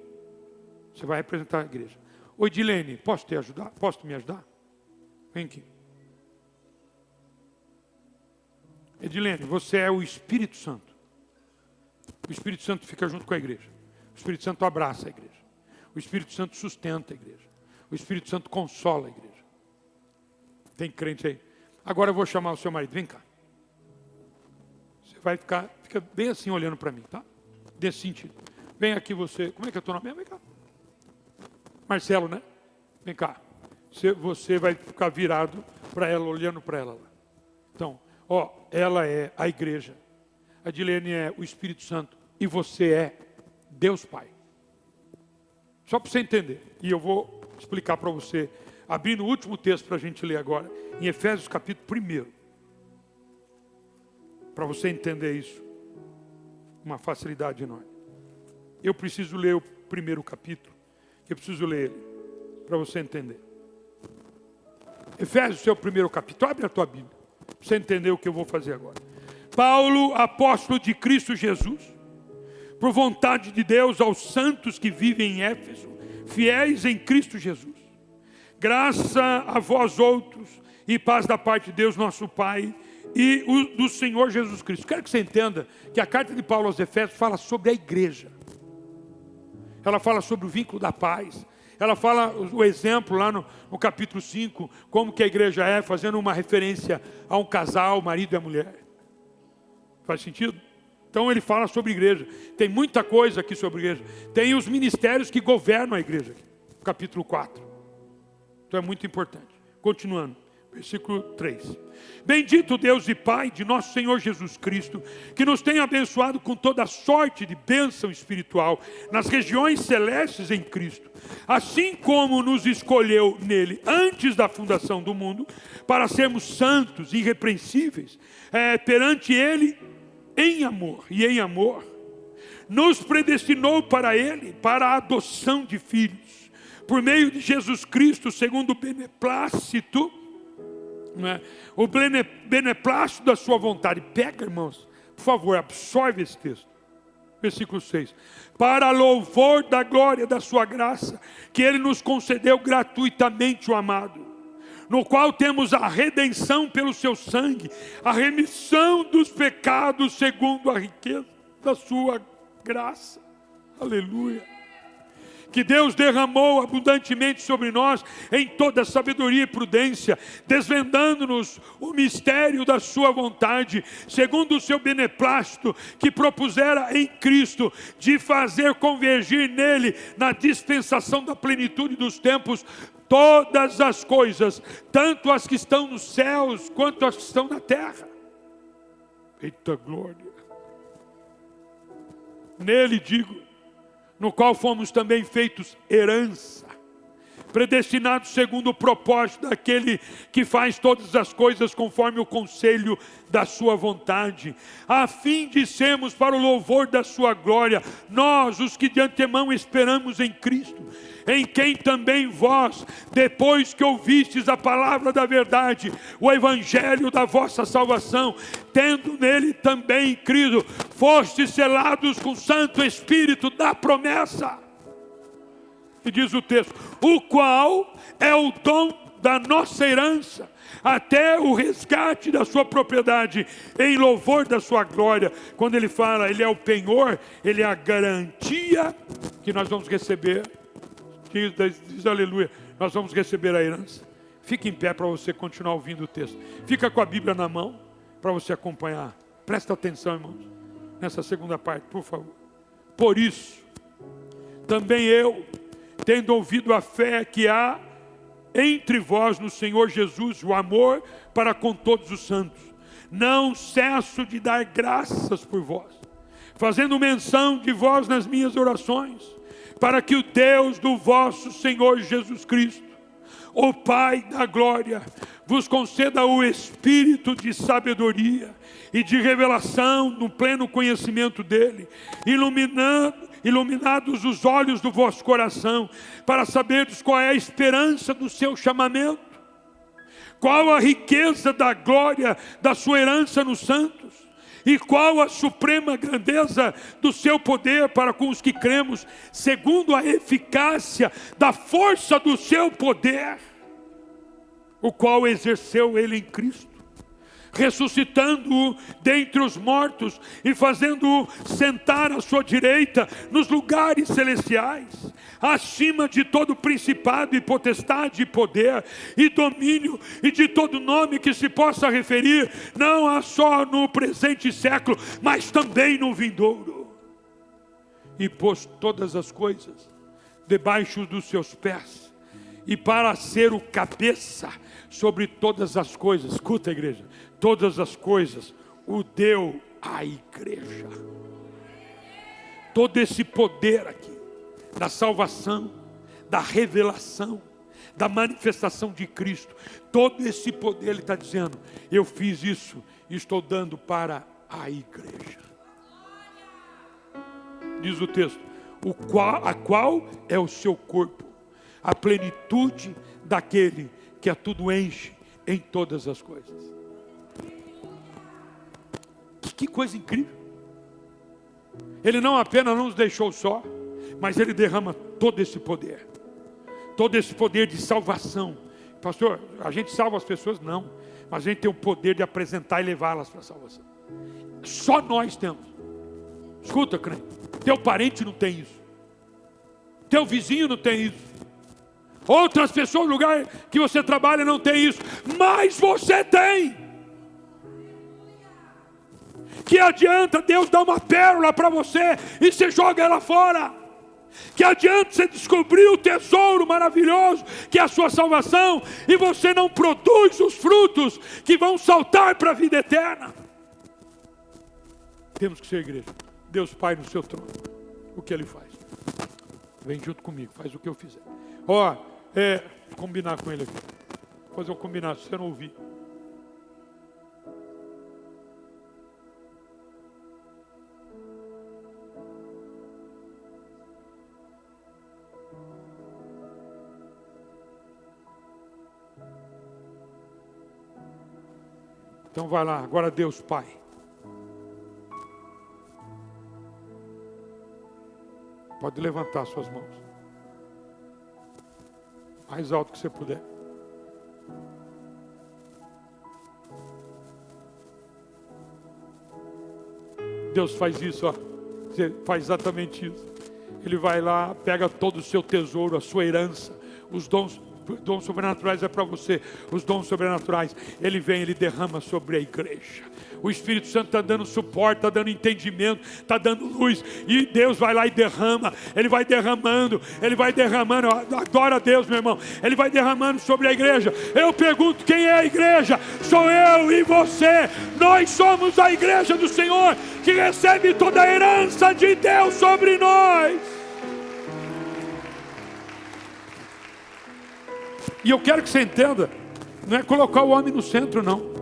Você vai representar a igreja. Oi, Dilene, posso te ajudar? Posso me ajudar? Vem aqui. Edilene, você é o Espírito Santo. O Espírito Santo fica junto com a igreja. O Espírito Santo abraça a igreja. O Espírito Santo sustenta a igreja. O Espírito Santo consola a igreja. Tem crente aí? Agora eu vou chamar o seu marido. Vem cá. Você vai fica bem assim olhando para mim, tá? Desse sentido. Vem aqui você. Como é que é o teu nome? Vem cá. Marcelo, né? Vem cá. Você vai ficar virado para ela, olhando para ela lá. Então, ela é a igreja. A Dilene é o Espírito Santo. E você é Deus Pai. Só para você entender. E eu vou explicar para você, abrindo o último texto para a gente ler agora, em Efésios capítulo 1. Para você entender isso. Uma facilidade enorme. Eu preciso ler o primeiro capítulo. Eu preciso ler ele. Para você entender. Efésios, seu primeiro capítulo. Abre a tua Bíblia. Para você entender o que eu vou fazer agora. Paulo, apóstolo de Cristo Jesus, por vontade de Deus, aos santos que vivem em Éfeso, fiéis em Cristo Jesus. Graça a vós outros e paz da parte de Deus nosso Pai e do Senhor Jesus Cristo. Quero que você entenda que a carta de Paulo aos Efésios fala sobre a igreja. Ela fala sobre o vínculo da paz. Ela fala o exemplo lá no capítulo 5, como que a igreja é, fazendo uma referência a um casal, o marido e a mulher. Faz sentido? Então ele fala sobre igreja. Tem muita coisa aqui sobre igreja. Tem os ministérios que governam a igreja. Capítulo 4. Então é muito importante. Continuando. Versículo 3. Bendito Deus e Pai de nosso Senhor Jesus Cristo, que nos tem abençoado com toda sorte de bênção espiritual nas regiões celestes em Cristo, assim como nos escolheu nele antes da fundação do mundo, para sermos santos, irrepreensíveis, perante ele em amor. E em amor nos predestinou para ele, para a adoção de filhos, por meio de Jesus Cristo, segundo o beneplácito não é? O beneplácito da sua vontade. Pega, irmãos, por favor, absorve esse texto. Versículo 6. Para louvor da glória da sua graça, que Ele nos concedeu gratuitamente, o amado, no qual temos a redenção pelo seu sangue, a remissão dos pecados segundo a riqueza da sua graça. Aleluia. Que Deus derramou abundantemente sobre nós em toda sabedoria e prudência, desvendando-nos o mistério da sua vontade, segundo o seu beneplácito, que propusera em Cristo, de fazer convergir nele, na dispensação da plenitude dos tempos, todas as coisas, tanto as que estão nos céus, quanto as que estão na terra. Eita glória! Nele digo, no qual fomos também feitos herança, predestinados segundo o propósito daquele que faz todas as coisas conforme o conselho da sua vontade, a fim de sermos para o louvor da sua glória, nós, os que de antemão esperamos em Cristo, em quem também vós, depois que ouvistes a palavra da verdade, o evangelho da vossa salvação, tendo nele também crido, fostes selados com o Santo Espírito da promessa. E diz o texto, o qual é o dom da nossa herança, até o resgate da sua propriedade, em louvor da sua glória. Quando ele fala, ele é o penhor, ele é a garantia que nós vamos receber. Diz aleluia, nós vamos receber a herança. Fique em pé para você continuar ouvindo o texto. Fica com a Bíblia na mão para você acompanhar. Presta atenção, irmãos, nessa segunda parte, por favor. Por isso, também eu, tendo ouvido a fé que há entre vós no Senhor Jesus, o amor para com todos os santos, não cesso de dar graças por vós, fazendo menção de vós nas minhas orações, para que o Deus do vosso Senhor Jesus Cristo, o Pai da glória, vos conceda o espírito de sabedoria e de revelação no pleno conhecimento dele, iluminados os olhos do vosso coração, para saberdes qual é a esperança do seu chamamento, qual a riqueza da glória da sua herança nos santos, e qual a suprema grandeza do seu poder para com os que cremos, segundo a eficácia da força do seu poder, o qual exerceu ele em Cristo, ressuscitando-o dentre os mortos e fazendo-o sentar à sua direita nos lugares celestiais, acima de todo principado e potestade e poder e domínio e de todo nome que se possa referir, não há só no presente século, mas também no vindouro. E pôs todas as coisas debaixo dos seus pés, e para ser o cabeça sobre todas as coisas, escuta, igreja, todas as coisas o deu à igreja. Todo esse poder aqui, da salvação, da revelação, da manifestação de Cristo, todo esse poder, ele está dizendo, eu fiz isso e estou dando para a igreja. Diz o texto, a qual é o seu corpo, a plenitude daquele que a tudo enche em todas as coisas. Que coisa incrível. Ele não apenas não nos deixou só, mas ele derrama todo esse poder de salvação. Pastor, a gente salva as pessoas? Não, mas a gente tem o poder de apresentar e levá-las para a salvação. Só nós temos. Escuta, crente, teu parente não tem isso, teu vizinho não tem isso, outras pessoas no lugar que você trabalha não tem isso, mas você tem. Que adianta Deus dar uma pérola para você e você joga ela fora? Que adianta você descobrir o tesouro maravilhoso que é a sua salvação e você não produz os frutos que vão saltar para a vida eterna? Temos que ser igreja. Deus Pai no seu trono. O que Ele faz? Vem junto comigo, faz o que eu fizer. Combinar com Ele aqui. Fazer um combinado, se você não ouvir. Então vai lá, agora Deus Pai. Pode levantar suas mãos. Mais alto que você puder. Deus faz isso, ó. Você faz exatamente isso. Ele vai lá, pega todo o seu tesouro, a sua herança, os dons sobrenaturais é para você, os dons sobrenaturais. Ele vem, ele derrama sobre a igreja. O Espírito Santo está dando suporte, está dando entendimento, está dando luz. E Deus vai lá e derrama. Ele vai derramando, ele vai derramando. Adora a Deus, meu irmão. Ele vai derramando sobre a igreja. Eu pergunto, quem é a igreja? Sou eu e você. Nós somos a igreja do Senhor, que recebe toda a herança de Deus sobre nós. E eu quero que você entenda, não é colocar o homem no centro, não.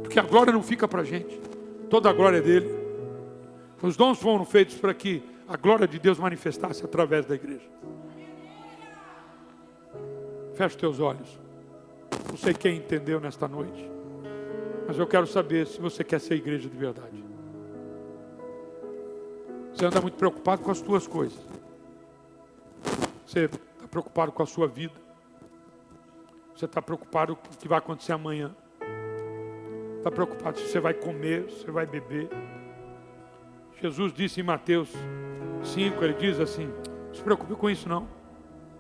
Porque a glória não fica para a gente. Toda a glória é dele. Os dons foram feitos para que a glória de Deus manifestasse através da igreja. Feche os teus olhos. Não sei quem entendeu nesta noite, mas eu quero saber se você quer ser igreja de verdade. Você anda muito preocupado com as tuas coisas. Você está preocupado com a sua vida. Você está preocupado com o que vai acontecer amanhã. Está preocupado se você vai comer, se você vai beber. Jesus disse em Mateus 5, ele diz assim, não se preocupe com isso não.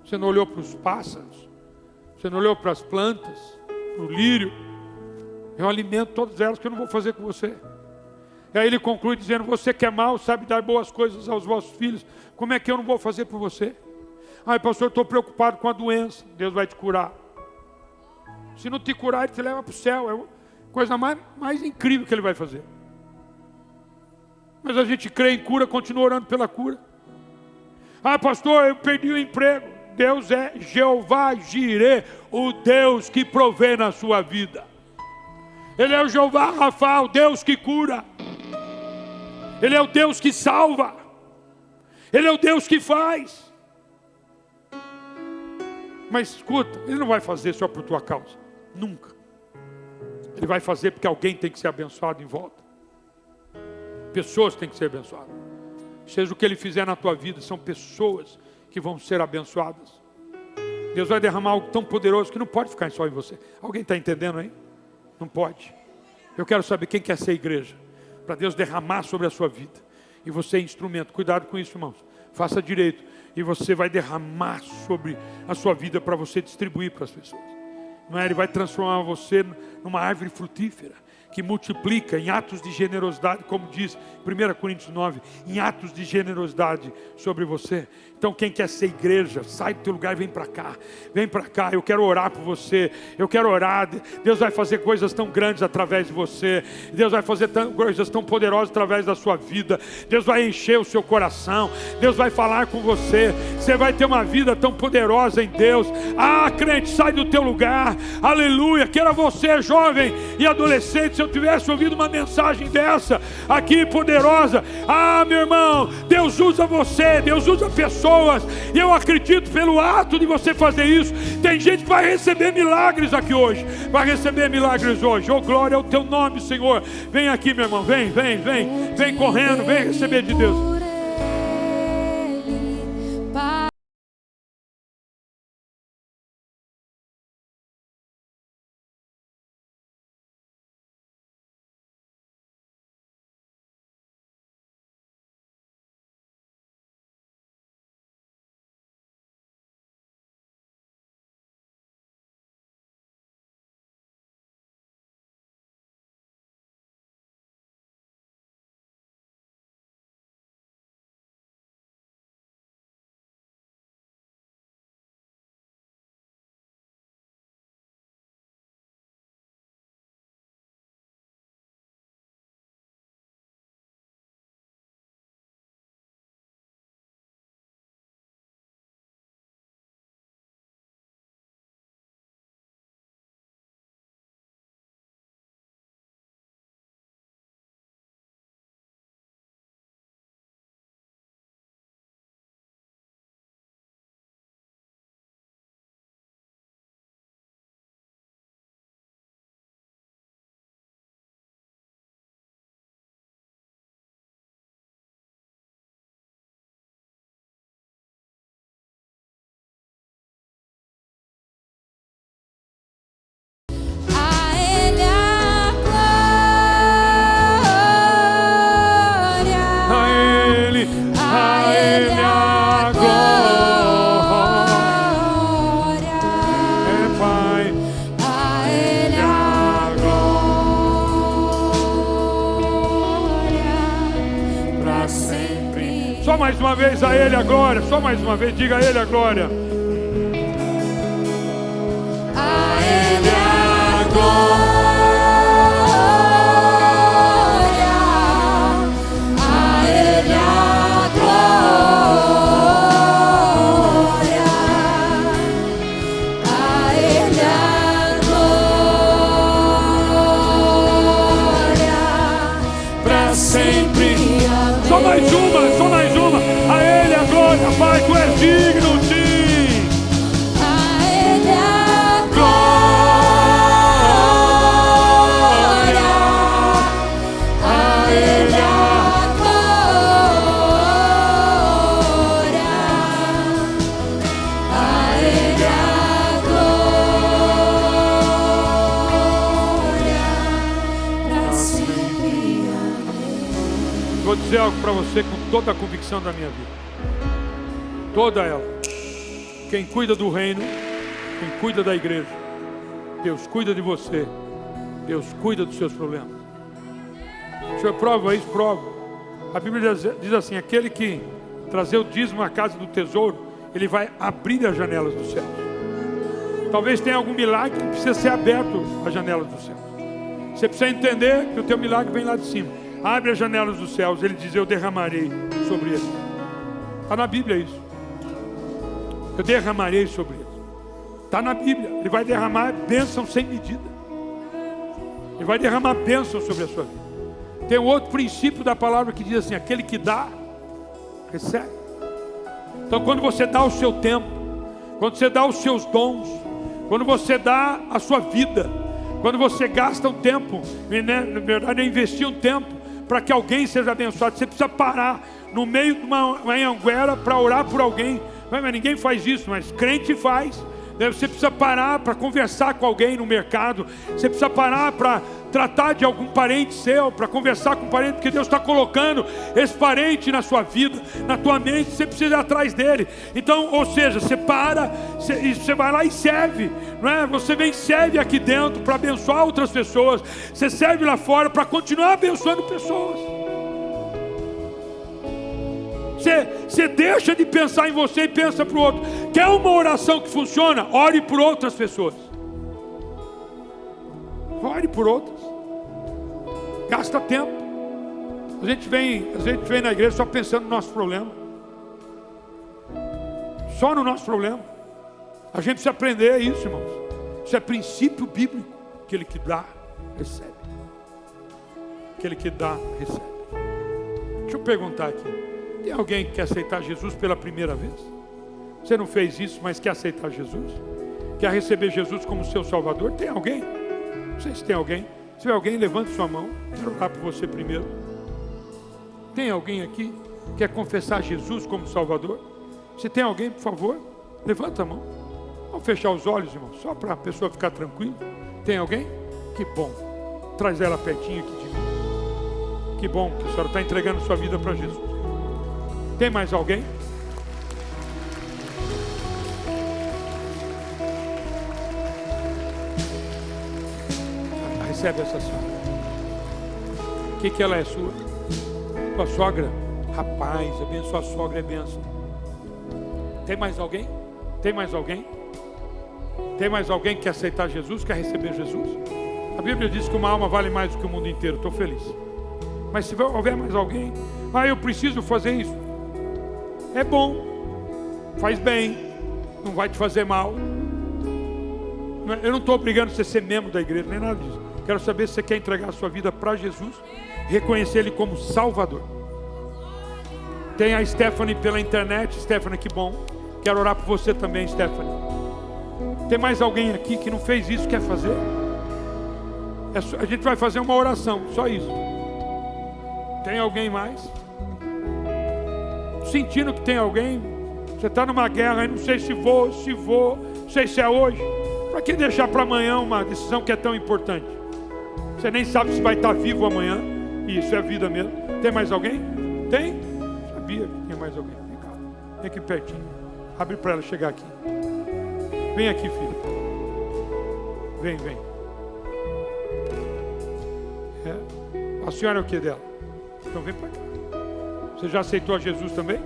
Você não olhou para os pássaros, você não olhou para as plantas, para o lírio. Eu alimento todas elas que eu não vou fazer com você. E aí ele conclui dizendo, você que é mau, sabe dar boas coisas aos vossos filhos, como é que eu não vou fazer por você? Ai, pastor, eu estou preocupado com a doença. Deus vai te curar. Se não te curar, ele te leva para o céu. É a coisa mais incrível que ele vai fazer. Mas a gente crê em cura, continua orando pela cura. Ah, pastor, eu perdi o emprego. Deus é Jeová Jireh, o Deus que provê na sua vida. Ele é o Jeová Rafa, o Deus que cura. Ele é o Deus que salva. Ele é o Deus que faz. Mas escuta, ele não vai fazer só por tua causa. Nunca. Ele vai fazer porque alguém tem que ser abençoado em volta. Pessoas têm que ser abençoadas. Seja o que ele fizer na tua vida, são pessoas que vão ser abençoadas. Deus vai derramar algo tão poderoso que não pode ficar só em você. Alguém está entendendo aí? Não pode. Eu quero saber quem quer ser igreja, para Deus derramar sobre a sua vida. E você é instrumento. Cuidado com isso, irmãos. Faça direito. E você vai derramar sobre a sua vida para você distribuir para as pessoas. Não é? Ele vai transformar você numa árvore frutífera, que multiplica em atos de generosidade, como diz 1 Coríntios 9, em atos de generosidade sobre você. Então quem quer ser igreja, sai do teu lugar e vem para cá. Vem para cá, eu quero orar por você. Eu quero orar. Deus vai fazer coisas tão grandes através de você. Deus vai fazer coisas tão poderosas através da sua vida. Deus vai encher o seu coração. Deus vai falar com você. Você vai ter uma vida tão poderosa em Deus. Ah, crente, sai do teu lugar. Aleluia. Queira você, jovem e adolescente, se eu tivesse ouvido uma mensagem dessa aqui poderosa. Ah, meu irmão, Deus usa você, Deus usa pessoas. E eu acredito pelo ato de você fazer isso. Tem gente que vai receber milagres aqui hoje. Vai receber milagres hoje. Oh, glória ao teu nome, Senhor. Vem aqui, meu irmão. Vem correndo. Vem receber de Deus. mais uma vez a Ele a glória. Só mais uma vez, diga a Ele a glória. A Ele a glória. A Ele a glória. A Ele a glória. Pra sempre. Só mais uma, só mais uma. A Ele a glória, Pai, Tu és digno, sim. A Ele a glória. A Ele a glória. A Ele a glória. Pra sempre. Vou dizer algo para você com toda a convicção da minha vida. Toda ela. Quem cuida do reino, quem cuida da igreja, Deus cuida de você, Deus cuida dos seus problemas. O senhor prova isso? Prova. A Bíblia diz assim: aquele que trazer o dízimo à casa do tesouro, ele vai abrir as janelas do céu. Talvez tenha algum milagre que precisa ser aberto as janelas do céu. Você precisa entender que o teu milagre vem lá de cima. Abre as janelas dos céus, ele diz: eu derramarei sobre ele. Está na Bíblia isso. Eu derramarei sobre ele. Está na Bíblia. Ele vai derramar bênção sem medida. Ele vai derramar bênção sobre a sua vida. Tem um outro princípio da palavra que diz assim: aquele que dá, recebe. Então quando você dá o seu tempo, quando você dá os seus dons, quando você dá a sua vida, quando você gasta um tempo, né, na verdade é investir um tempo para que alguém seja abençoado, você precisa parar no meio de uma anhanguera para orar por alguém. Mas ninguém faz isso, mas crente faz. Você precisa parar para conversar com alguém no mercado. Você precisa parar para tratar de algum parente seu, para conversar com um parente, porque Deus está colocando esse parente na sua vida, na tua mente. Você precisa ir atrás dele. Então, ou seja, você para, você vai lá e serve, não é? Você vem e serve aqui dentro para abençoar outras pessoas. Você serve lá fora para continuar abençoando pessoas. Você deixa de pensar em você e pensa para o outro. Quer uma oração que funciona? Ore por outras pessoas. Ore por outras. Gasta tempo. A gente vem na igreja só pensando no nosso problema. Só no nosso problema. A gente precisa aprender isso, irmãos. Isso é princípio bíblico. Aquele que dá, recebe. Aquele que dá, recebe. Deixa eu perguntar aqui. Tem alguém que quer aceitar Jesus pela primeira vez? Você não fez isso, mas quer aceitar Jesus? Quer receber Jesus como seu Salvador? Tem alguém? Não sei se tem alguém. Se tiver alguém, levante sua mão. Quero orar por você primeiro. Tem alguém aqui que quer confessar Jesus como Salvador? Se tem alguém, por favor, levanta a mão. Vamos fechar os olhos, irmão, só para a pessoa ficar tranquila. Tem alguém? Que bom. Traz ela pertinho aqui de mim. Que bom que a senhora está entregando sua vida para Jesus. Tem mais alguém? Recebe essa senhora. O que ela é sua? Tua sogra? Rapaz, abençoa a sogra, é benção. Tem mais alguém? Tem mais alguém? Tem mais alguém que quer aceitar Jesus, quer receber Jesus? A Bíblia diz que uma alma vale mais do que o mundo inteiro. Estou feliz. Mas se houver mais alguém, eu preciso fazer isso. É bom, faz bem, não vai te fazer mal. Eu não estou obrigando você a ser membro da igreja, nem nada disso. Quero saber se você quer entregar a sua vida para Jesus, reconhecer Ele como Salvador. Tem a Stephanie pela internet. Stephanie, que bom. Quero orar por você também, Stephanie. Tem mais alguém aqui que não fez isso, quer fazer? A gente vai fazer uma oração, só isso. Tem alguém mais? Sentindo que tem alguém? Você está numa guerra, não sei se vou, não sei se é hoje. Para que deixar para amanhã uma decisão que é tão importante? Você nem sabe se vai estar vivo amanhã. E isso é vida mesmo. Tem mais alguém? Tem? Sabia que tinha mais alguém. Vem cá, vem aqui pertinho. Abre para ela chegar aqui. Vem aqui, filho. Vem. A senhora é o que dela? Então vem para cá. Você já aceitou a Jesus também?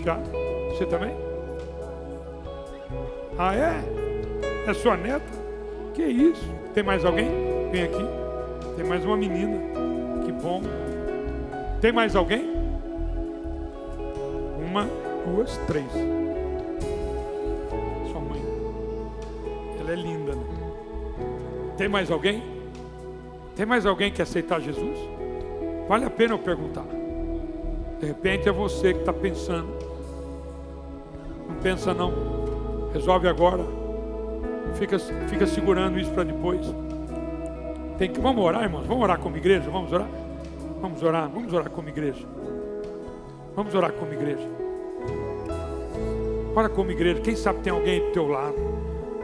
Já? Você também? Ah, é? É sua neta? Que isso? Tem mais alguém? Vem aqui. Tem mais uma menina. Que bom. Tem mais alguém? 1, 2, 3. Sua mãe. Ela é linda, né? Tem mais alguém? Tem mais alguém que quer aceitar Jesus? Vale a pena eu perguntar. De repente é você que está pensando. Não pensa não. Resolve agora. Fica segurando isso para depois. Vamos orar, irmãos? Vamos orar como igreja? Vamos orar? Vamos orar como igreja. Vamos orar como igreja. Ora como igreja. Quem sabe tem alguém do teu lado.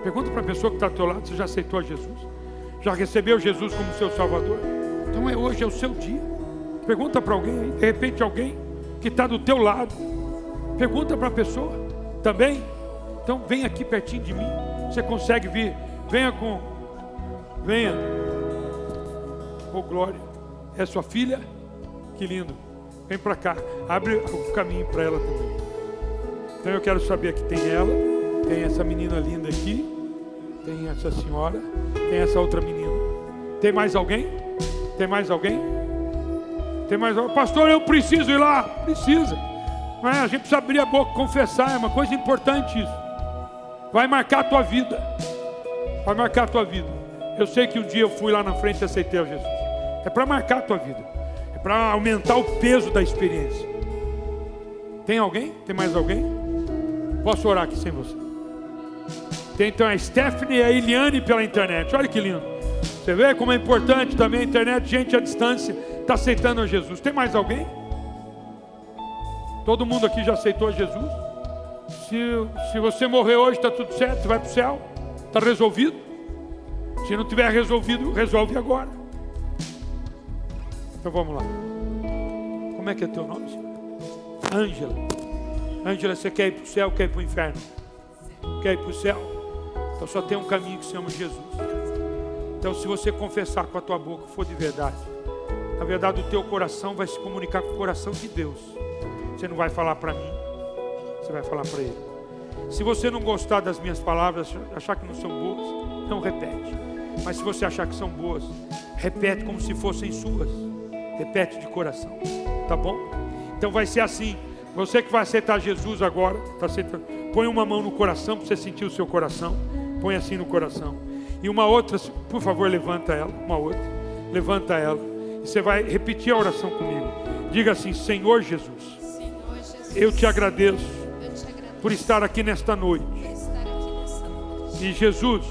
Pergunta para a pessoa que está do teu lado se já aceitou Jesus. Já recebeu Jesus como seu Salvador? Então hoje é o seu dia. Pergunta para alguém aí. De repente alguém que está do teu lado. Pergunta para a pessoa. Também? Então vem aqui pertinho de mim. Você consegue vir? Venha. Oh glória. É sua filha? Que lindo. Vem para cá. Abre o caminho para ela também. Então eu quero saber que tem ela. Tem essa menina linda aqui. Tem essa senhora. Tem essa outra menina. Tem mais alguém? Tem mais alguém? Tem mais alguém? Pastor, eu preciso ir lá. Precisa. Mas a gente precisa abrir a boca, confessar. É uma coisa importante isso. Vai marcar a tua vida. Vai marcar a tua vida. Eu sei que um dia eu fui lá na frente e aceitei a Jesus. É para marcar a tua vida. É para aumentar o peso da experiência. Tem alguém? Tem mais alguém? Posso orar aqui sem você? Tem então a Stephanie e a Eliane pela internet. Olha que lindo. Você vê como é importante também a internet, gente à distância, está aceitando a Jesus. Tem mais alguém? Todo mundo aqui já aceitou a Jesus? Se você morrer hoje, está tudo certo, você vai para o céu, está resolvido. Se não tiver resolvido, resolve agora. Então vamos lá. Como é que é teu nome, senhor? Ângela. Ângela, você quer ir para o céu ou quer ir para o inferno? Quer ir para o céu? Então só tem um caminho que se chama Jesus. Então se você confessar com a tua boca, for de verdade, na verdade o teu coração vai se comunicar com o coração de Deus. Você não vai falar para mim, você vai falar para Ele. Se você não gostar das minhas palavras, achar que não são boas, não repete. Mas se você achar que são boas, repete como se fossem suas. Repete de coração, tá bom? Então vai ser assim. Você que vai aceitar Jesus agora, tá aceitando? Põe uma mão no coração para você sentir o seu coração. Põe assim no coração. E uma outra, por favor, levanta ela. Uma outra, levanta ela. E você vai repetir a oração comigo. Diga assim: Senhor Jesus, eu te agradeço por estar aqui nesta noite. E Jesus,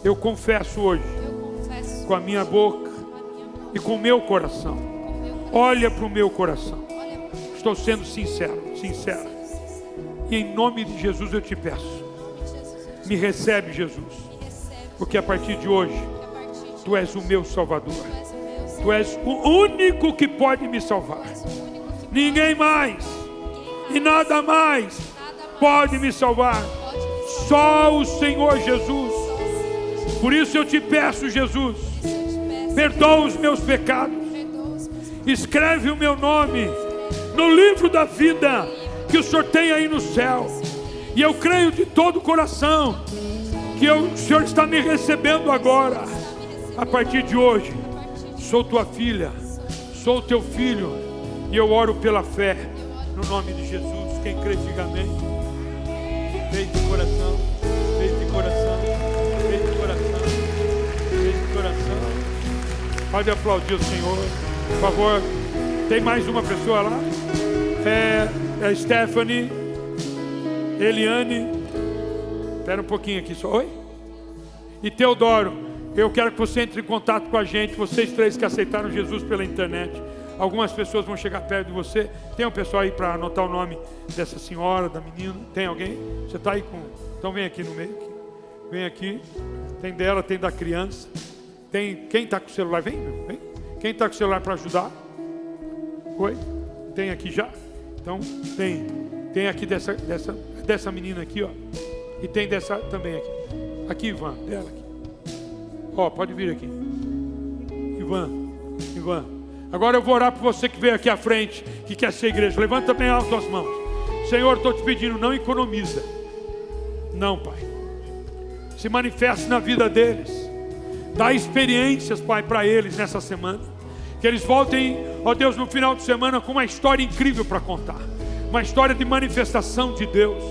eu confesso hoje com a minha boca e com o meu coração. Olha para o meu coração. Estou sendo sincero, sincera. E em nome de Jesus eu te peço, me recebe, Jesus, porque a partir de hoje Tu és o meu Salvador. Tu és o único que pode me salvar. Ninguém mais e nada mais pode me salvar. Só o Senhor Jesus. Por isso eu te peço, Jesus, perdoa os meus pecados. Escreve o meu nome no livro da vida que o Senhor tem aí no céu. E eu creio de todo o coração que o Senhor está me recebendo agora. A partir de hoje, sou tua filha, sou teu filho. E eu oro pela fé, no nome de Jesus. Quem crê, diga amém. Feito de coração, feito de coração, feito de coração, feito de coração. Pode aplaudir o Senhor, por favor. Tem mais uma pessoa lá? É Stephanie, Eliane. Espera um pouquinho aqui só. Oi? E Teodoro, eu quero que você entre em contato com a gente. Vocês três que aceitaram Jesus pela internet. Algumas pessoas vão chegar perto de você. Tem um pessoal aí para anotar o nome dessa senhora, da menina? Tem alguém? Você está aí com... Então vem aqui no meio. Vem aqui. Tem dela, tem da criança. Tem... Quem está com o celular? Vem, meu. Vem. Quem está com o celular para ajudar? Oi? Tem aqui já? Então tem aqui dessa menina aqui, ó. E tem dessa também aqui. Aqui, Ivan, dela aqui. Ó, pode vir aqui. Ivan. Agora eu vou orar por você que veio aqui à frente, que quer ser igreja. Levanta bem alto as mãos. Senhor, estou te pedindo, não economiza. Não, Pai. Se manifeste na vida deles. Dá experiências, Pai, para eles nessa semana. Que eles voltem, ó Deus, no final de semana com uma história incrível para contar. Uma história de manifestação de Deus.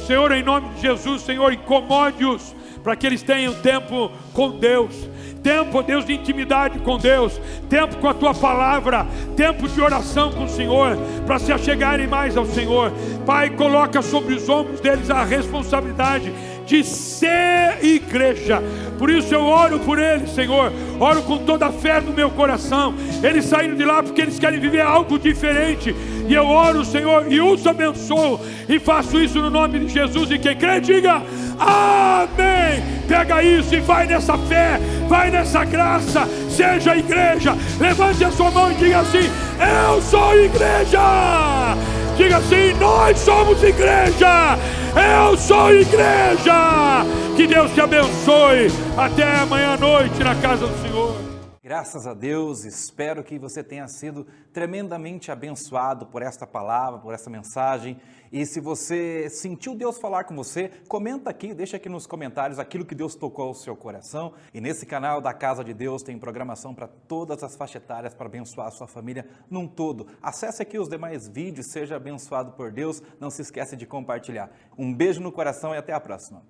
Senhor, em nome de Jesus, Senhor, incomode-os para que eles tenham tempo com Deus. Tempo, ó Deus, de intimidade com Deus. Tempo com a Tua palavra. Tempo de oração com o Senhor, para se achegarem mais ao Senhor. Pai, coloca sobre os ombros deles a responsabilidade de ser igreja. Por isso eu oro por eles, Senhor. Oro com toda a fé no meu coração. Eles saíram de lá porque eles querem viver algo diferente. E eu oro, Senhor, e os abençoo. E faço isso no nome de Jesus. E quem crê, diga amém. Pega isso e vai nessa fé, vai nessa graça. Seja igreja. Levante a sua mão e diga assim: eu sou igreja. Diga assim: nós somos igreja. Eu sou igreja. Que Deus te abençoe. Até amanhã à noite na casa do Senhor. Graças a Deus, espero que você tenha sido tremendamente abençoado por esta palavra, por esta mensagem. E se você sentiu Deus falar com você, comenta aqui, deixa aqui nos comentários aquilo que Deus tocou ao seu coração. E nesse canal da Casa de Deus tem programação para todas as faixas etárias, para abençoar a sua família num todo. Acesse aqui os demais vídeos, seja abençoado por Deus. Não se esqueça de compartilhar. Um beijo no coração e até a próxima.